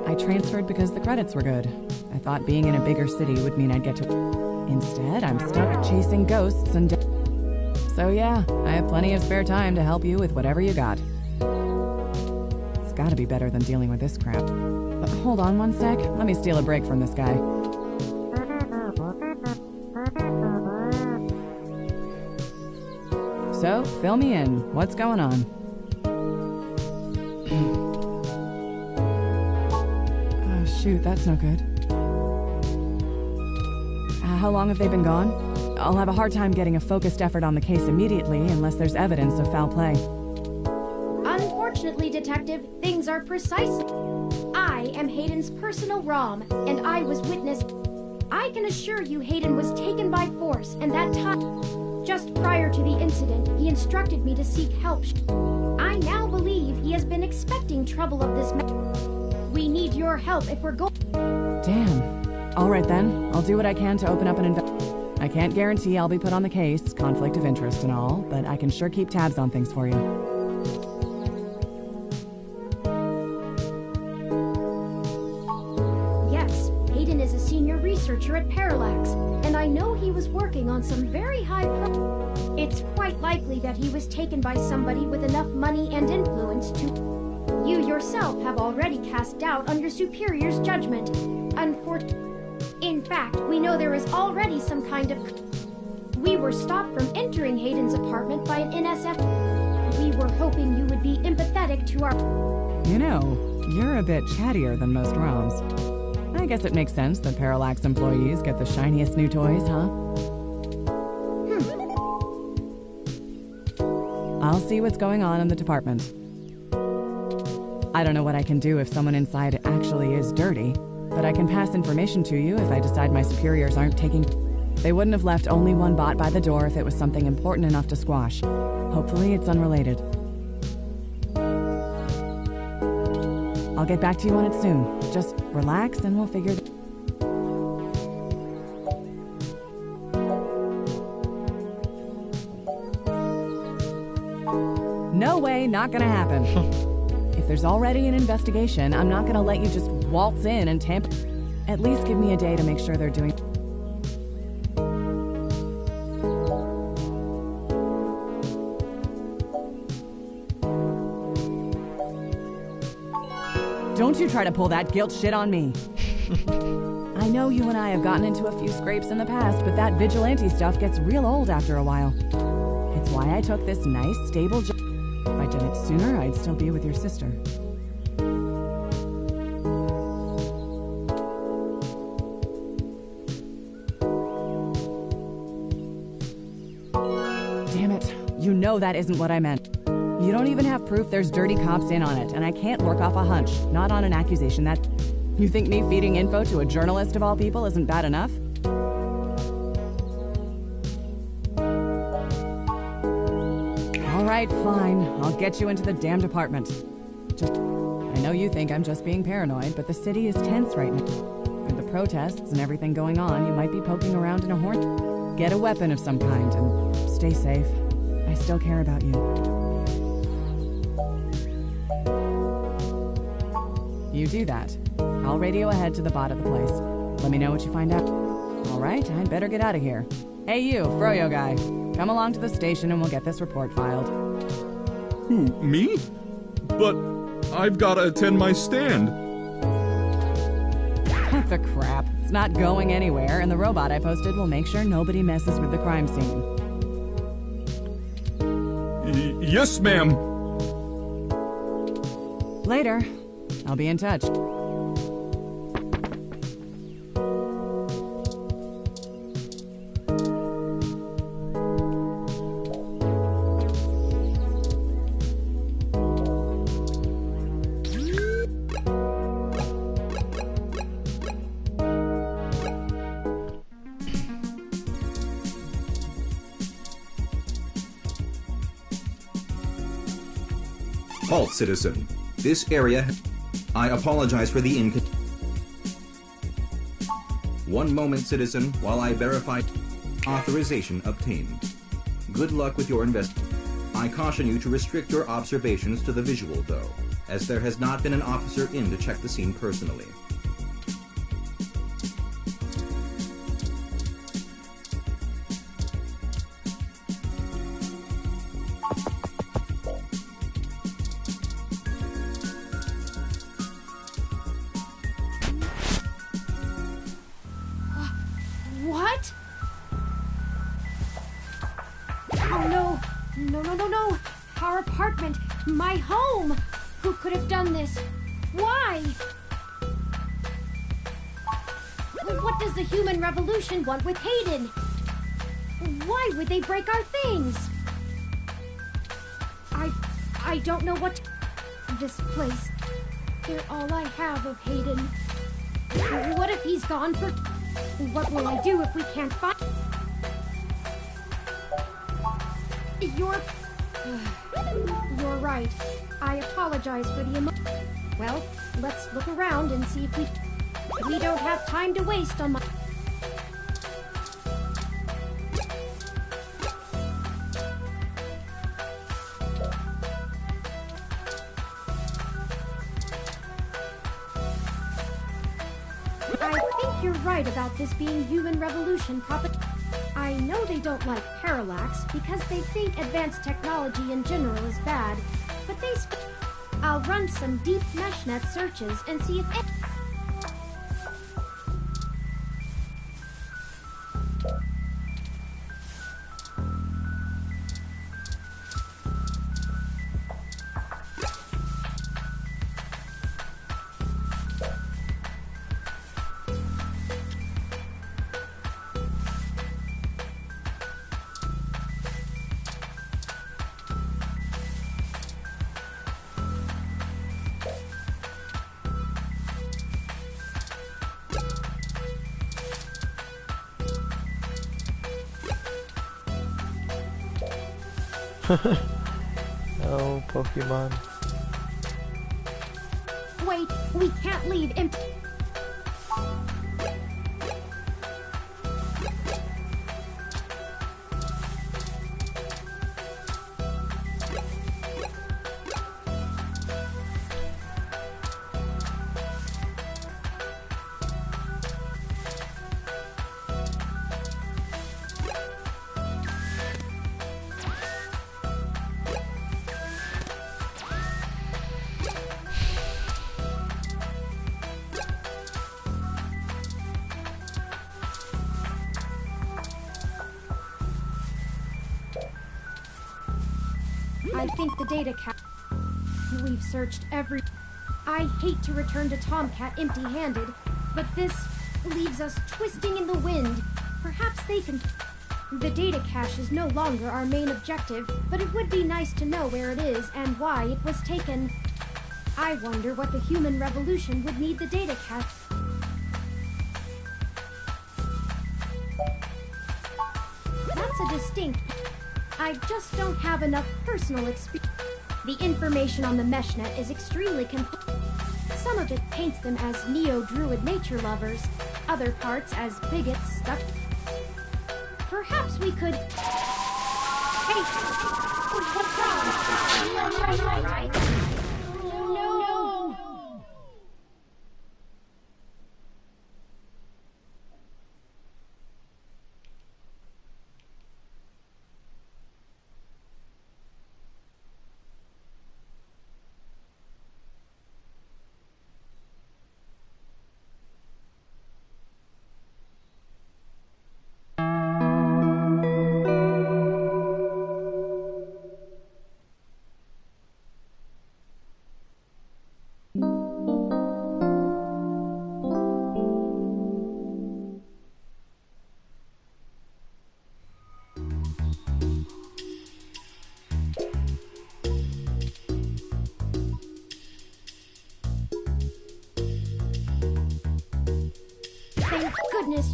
I transferred because the credits were good. I thought being in a bigger city would mean I'd get to... Instead, I'm stuck chasing ghosts and... So yeah, I have plenty of spare time to help you with whatever you got. It's gotta be better than dealing with this crap. But hold on one sec. Let me steal a break from this guy. So, fill me in. What's going on? Oh, shoot, that's no good. How long have they been gone? I'll have a hard time getting a focused effort on the case immediately unless there's evidence of foul play. Unfortunately, Detective, things are precisely... I am Hayden's personal ROM, and I was witness... I can assure you Hayden was taken by force, and that time... Just prior to the incident, he instructed me to seek help. I now believe he has been expecting trouble of this We need your help if we're going. Damn. All right then, I'll do what I can to open up an I can't guarantee I'll be put on the case, conflict of interest and all, but I can sure keep tabs on things for you. Yes, Hayden is a senior researcher at Parallax, and I know he was working on some very high It's quite likely that he was taken by somebody with enough money and influence to... You yourself have already cast doubt on your superior's judgment. In fact, we know there is already some kind of... We were stopped from entering Hayden's apartment by an NSF. We were hoping you would be empathetic to our... You know, you're a bit chattier than most ROMs. I guess it makes sense that Parallax employees get the shiniest new toys, huh? I'll see what's going on in the department. I don't know what I can do if someone inside actually is dirty, but I can pass information to you if I decide my superiors aren't taking... They wouldn't have left only one bot by the door if it was something important enough to squash. Hopefully it's unrelated. I'll get back to you on it soon. Just relax and we'll figure... No way, not gonna happen. If there's already an investigation, I'm not gonna let you just waltz in and tamper. At least give me a day to make sure they're doing... Don't you try to pull that guilt shit on me. I know you and I have gotten into a few scrapes in the past, but that vigilante stuff gets real old after a while. It's why I took this nice, stable job. If I did it sooner, I'd still be with your sister. Damn it. You know that isn't what I meant. You don't even have proof there's dirty cops in on it, and I can't work off a hunch, not on an accusation that... You think me feeding info to a journalist of all people isn't bad enough? All right, fine. I'll get you into the damn department. I know you think I'm just being paranoid, but the city is tense right now. With the protests and everything going on, you might be poking around in a horn. Get a weapon of some kind, and stay safe. I still care about you. You do that. I'll radio ahead to the bot of the place. Let me know what you find out. All right, I'd better get out of here. Hey you, Froyo guy. Come along to the station and we'll get this report filed. Who, me? But I've gotta attend my stand. What the crap? It's not going anywhere, and the robot I posted will make sure nobody messes with the crime scene. Yes, ma'am. Later. I'll be in touch. Halt, citizen. This area... I apologize for the One moment, citizen, while I verify authorization obtained. Good luck with your I caution you to restrict your observations to the visual, though, as there has not been an officer in to check the scene personally. What? Oh no! No, no, no, no! Our apartment! My home! Who could have done this? Why? What does the human revolution want with Hayden? Why would they break our things? I don't know what... This place. They're all I have of Hayden. What if he's gone for... What will I do if we can't find... You're right. I apologize for the Well, let's look around and see if we don't have time to waste on my... I think you're right about this being human revolution I know they don't like Parallax because they think advanced technology in general is bad, but I'll run some deep meshnet searches and see if Oh, Pokemon. Wait, we can't leave empty. I think the data We've searched every... I hate to return to Tomcat empty-handed, but this leaves us twisting in the wind. Perhaps they can... The data cache is no longer our main objective, but it would be nice to know where it is and why it was taken. I wonder what the human revolution would need the data cache. That's a distinct... I just don't have enough personal experience. The information on the meshnet is extremely Some of it paints them as neo-druid nature lovers, other parts as bigots stuck. Perhaps we could... Hey! What's wrong? All right. No! Goodness,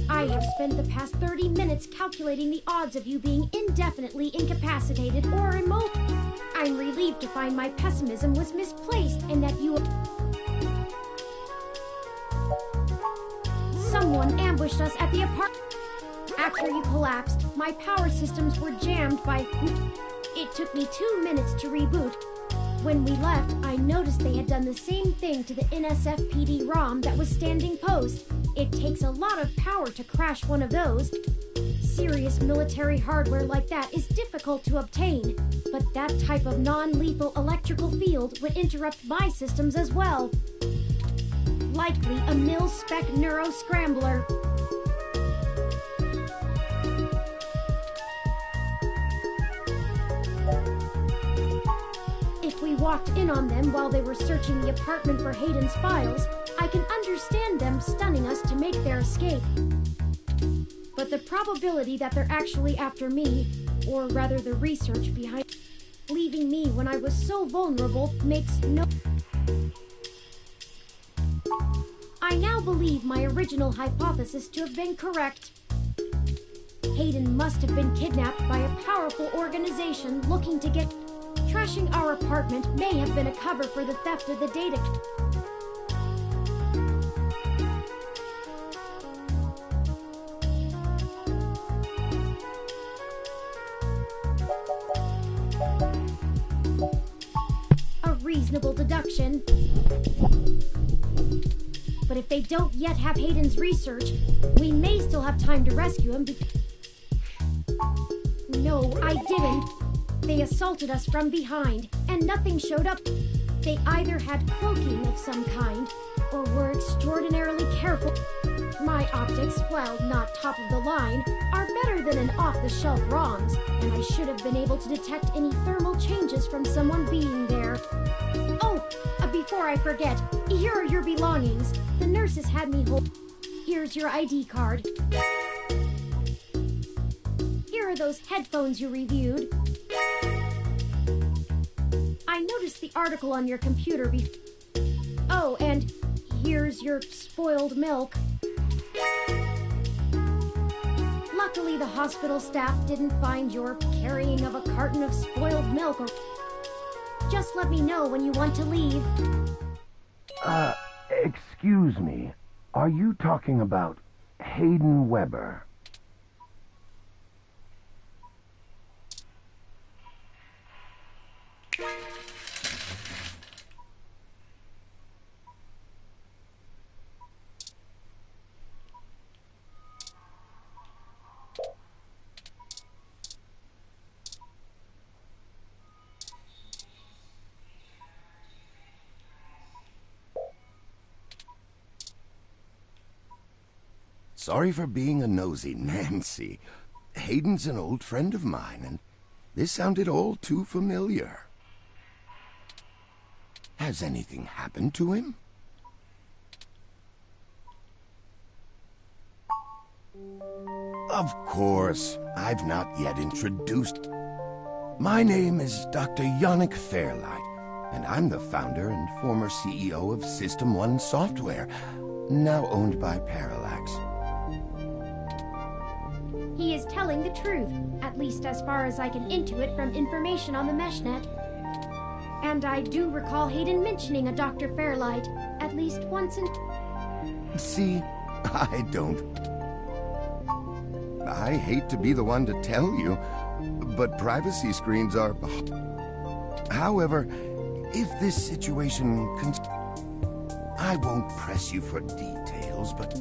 I have spent the past 30 minutes calculating the odds of you being indefinitely incapacitated or immobile. I'm relieved to find my pessimism was misplaced and that you... Someone ambushed us at the apartment. After you collapsed, my power systems were jammed by... It took me 2 minutes to reboot. When we left, I noticed they had done the same thing to the NSFPD ROM that was standing post. It takes a lot of power to crash one of those. Serious military hardware like that is difficult to obtain, but that type of non-lethal electrical field would interrupt my systems as well. Likely a mil-spec neuro-scrambler. If we walked in on them while they were searching the apartment for Hayden's files, I can understand them stunning us to make their escape. But the probability that they're actually after me, or rather the research behind leaving me when I was so vulnerable, makes no... I now believe my original hypothesis to have been correct. Hayden must have been kidnapped by a powerful organization looking to get... Trashing our apartment may have been a cover for the theft of the data. A reasonable deduction. But if they don't yet have Hayden's research, we may still have time to rescue him. No, I didn't. They assaulted us from behind, and nothing showed up. They either had cloaking of some kind, or were extraordinarily careful. My optics, while not top of the line, are better than an off-the-shelf ROMs, and I should have been able to detect any thermal changes from someone being there. Oh, before I forget, here are your belongings. The nurses had me hold... Here's your ID card. Here are those headphones you reviewed. I noticed the article on your computer Oh, and here's your spoiled milk. Luckily, the hospital staff didn't find your carrying of a carton of spoiled milk or... Just let me know when you want to leave. Excuse me. Are you talking about Hayden Weber? Sorry for being a nosy, Nancy. Hayden's an old friend of mine, and this sounded all too familiar. Has anything happened to him? Of course, I've not yet introduced... My name is Dr. Yannick Fairlight, and I'm the founder and former CEO of System 1 Software, now owned by Parallax. He is telling the truth, at least as far as I can intuit from information on the meshnet. And I do recall Hayden mentioning a Dr. Fairlight, at least once in... See, I don't. I hate to be the one to tell you, but privacy screens are... However, if this situation... I won't press you for details, but...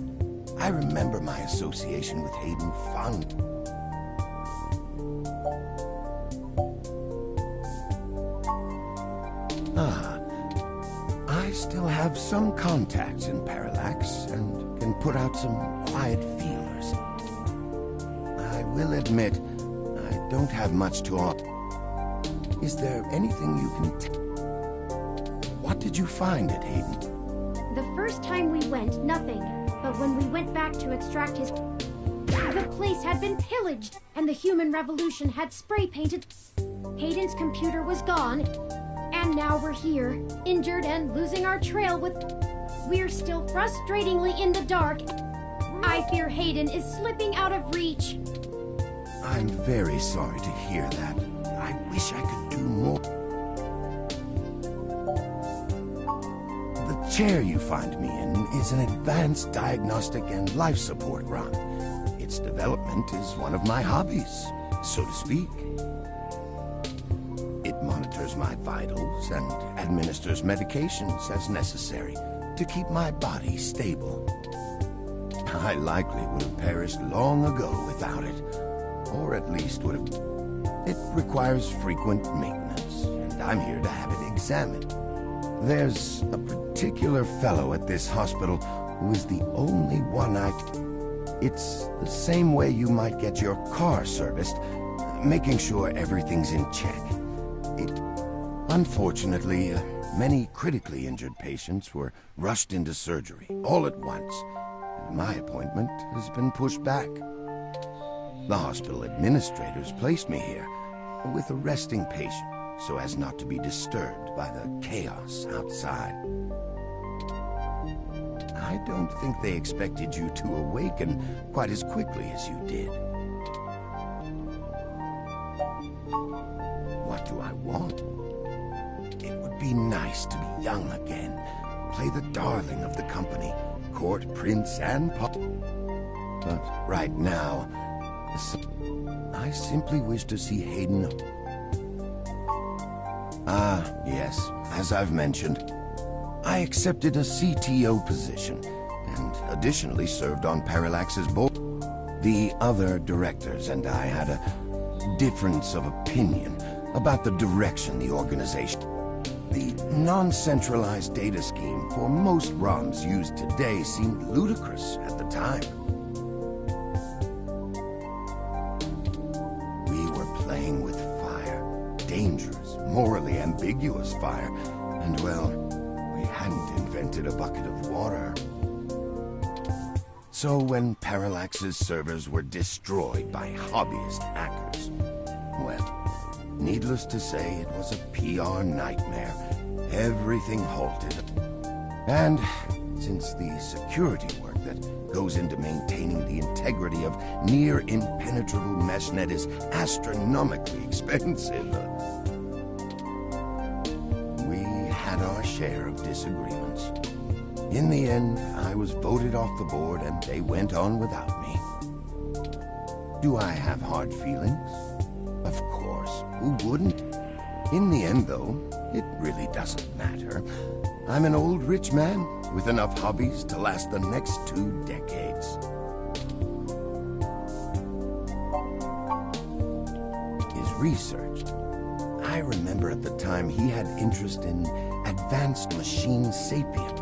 I remember my association with Hayden fondly. I still have some contacts in Parallax and can put out some quiet feelers. I will admit, I don't have much to offer. Is there anything you can What did you find at Hayden? The first time we went, nothing. But when we went back to extract his... The place had been pillaged, and the human revolution had spray-painted... Hayden's computer was gone, and now we're here, injured and losing our trail with... We're still frustratingly in the dark. I fear Hayden is slipping out of reach. I'm very sorry to hear that. I wish I could do more. The chair you find me in is an advanced diagnostic and life support run. Its development is one of my hobbies, so to speak. It monitors my vitals and administers medications as necessary to keep my body stable. I likely would have perished long ago without it, or at least would have... It requires frequent maintenance, and I'm here to have it examined. There's a particular fellow at this hospital who is the only one It's the same way you might get your car serviced, making sure everything's in check. Unfortunately, many critically injured patients were rushed into surgery all at once, and my appointment has been pushed back. The hospital administrators placed me here with a resting patient so as not to be disturbed by the chaos outside. I don't think they expected you to awaken quite as quickly as you did. want. It would be nice to be young again, play the darling of the company, court prince and pop. But right now, I simply wish to see Hayden. Ah, yes, as I've mentioned, I accepted a CTO position, and additionally served on Parallax's board. The other directors and I had a difference of opinion about the direction the organization. The non-centralized data scheme for most ROMs used today seemed ludicrous at the time. We were playing with fire, dangerous, morally ambiguous fire, and well, we hadn't invented a bucket of water. So when Parallax's servers were destroyed by hobbyist hackers, well, needless to say, it was a PR nightmare. Everything halted. And since the security work that goes into maintaining the integrity of near-impenetrable meshnet is astronomically expensive, we had our share of disagreements. In the end, I was voted off the board and they went on without me. Do I have hard feelings? Of course, who wouldn't? In the end, though, it really doesn't matter. I'm an old rich man with enough hobbies to last the next 2 decades. His research. I remember at the time he had interest in advanced machine sapient.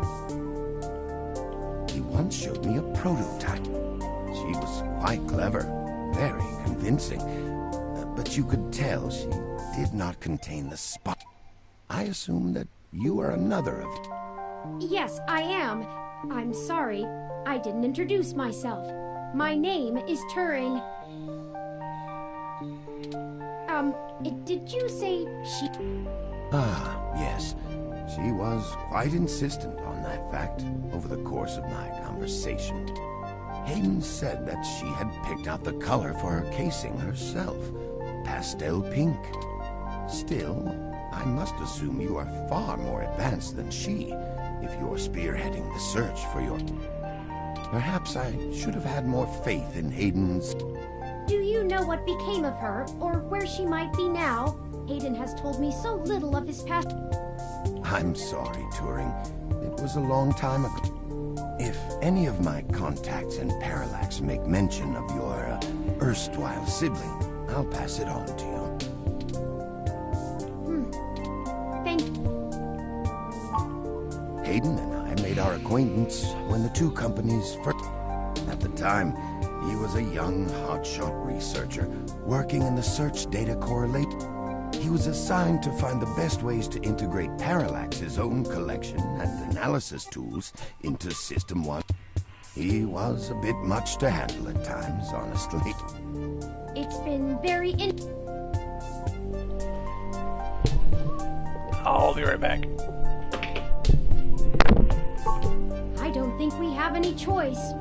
He once showed me a prototype. She was quite clever, very convincing, but you could tell she did not contain the spot. I assume that you are another of... Yes, I am. I'm sorry. I didn't introduce myself. My name is Turing. Did you say she... Ah, yes. She was quite insistent on that fact over the course of my conversation. Hayden said that she had picked out the color for her casing herself. Pastel pink. Still, I must assume you are far more advanced than she, if you're spearheading the search for your... Perhaps I should have had more faith in Hayden's... Do you know what became of her, or where she might be now? Hayden has told me so little of his past... I'm sorry, Turing. It was a long time ago. If any of my contacts in Parallax make mention of your erstwhile sibling, I'll pass it on to you. Thank you. Hayden and I made our acquaintance when the two companies first... At the time, he was a young, hotshot researcher working in the search data correlate. He was assigned to find the best ways to integrate Parallax's own collection and analysis tools into System 1. He was a bit much to handle at times, honestly. It's been very I'll be right back. I don't think we have any choice.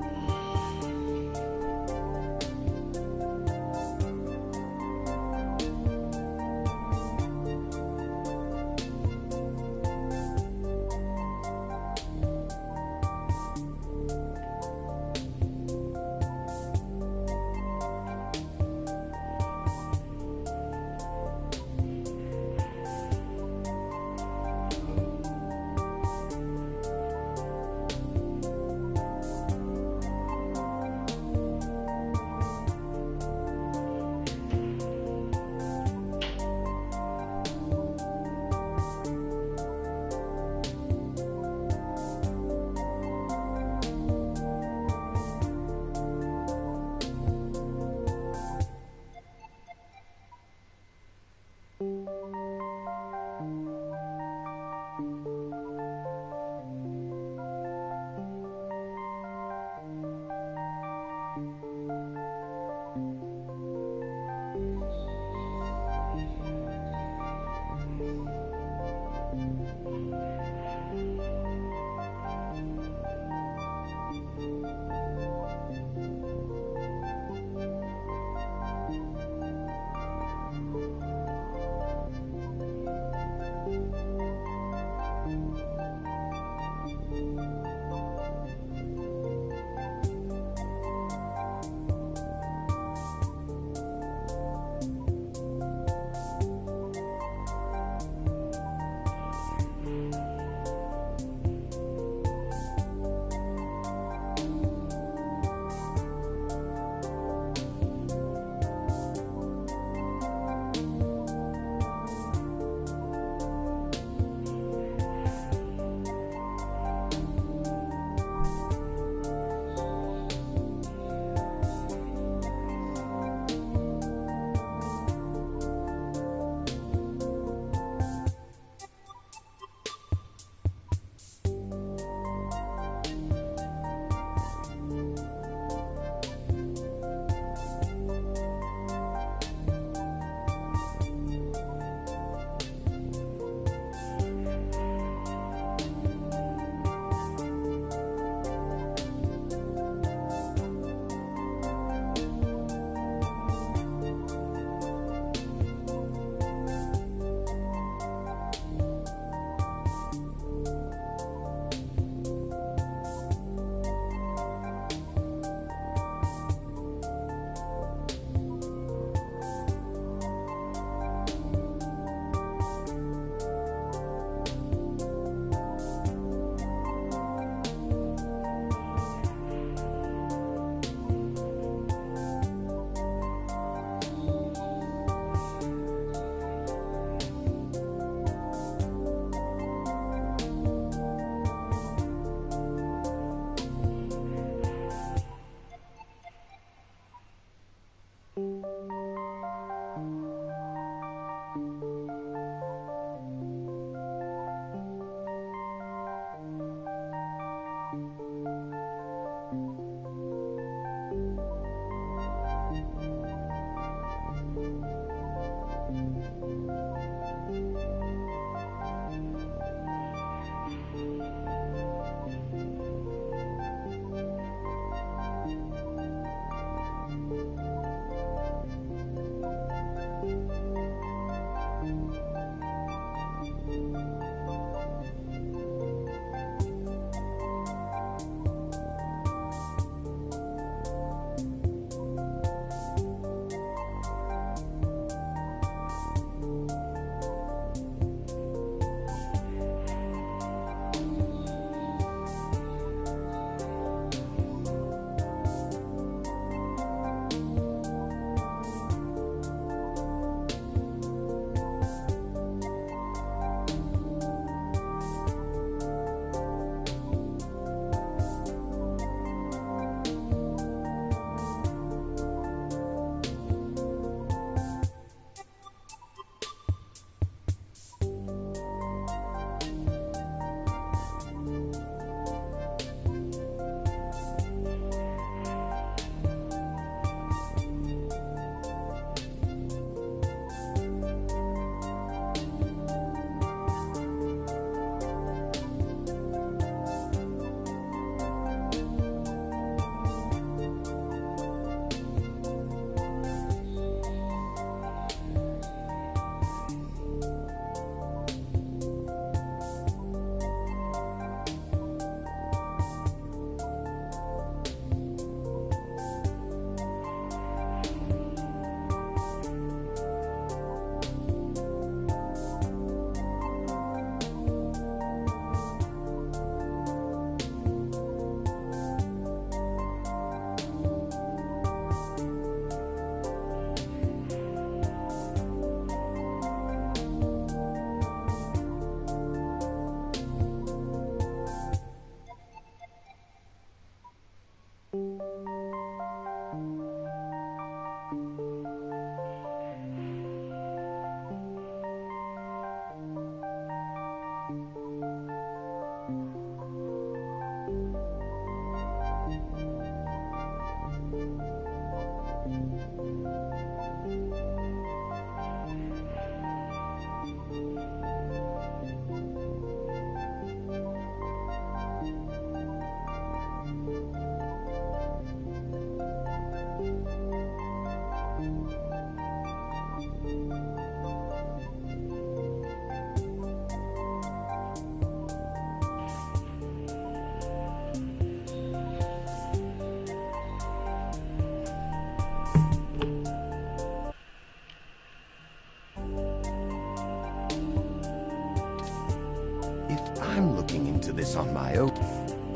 into this on my own.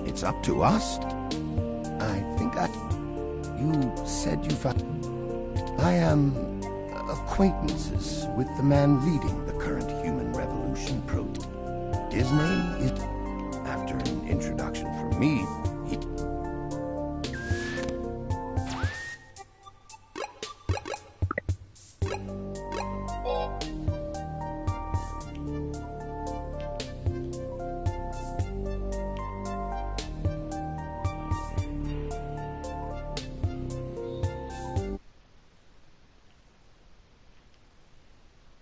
It's up to us. You said you found... I am acquaintances with the man leading the current human revolution project. His name is... After an introduction from me,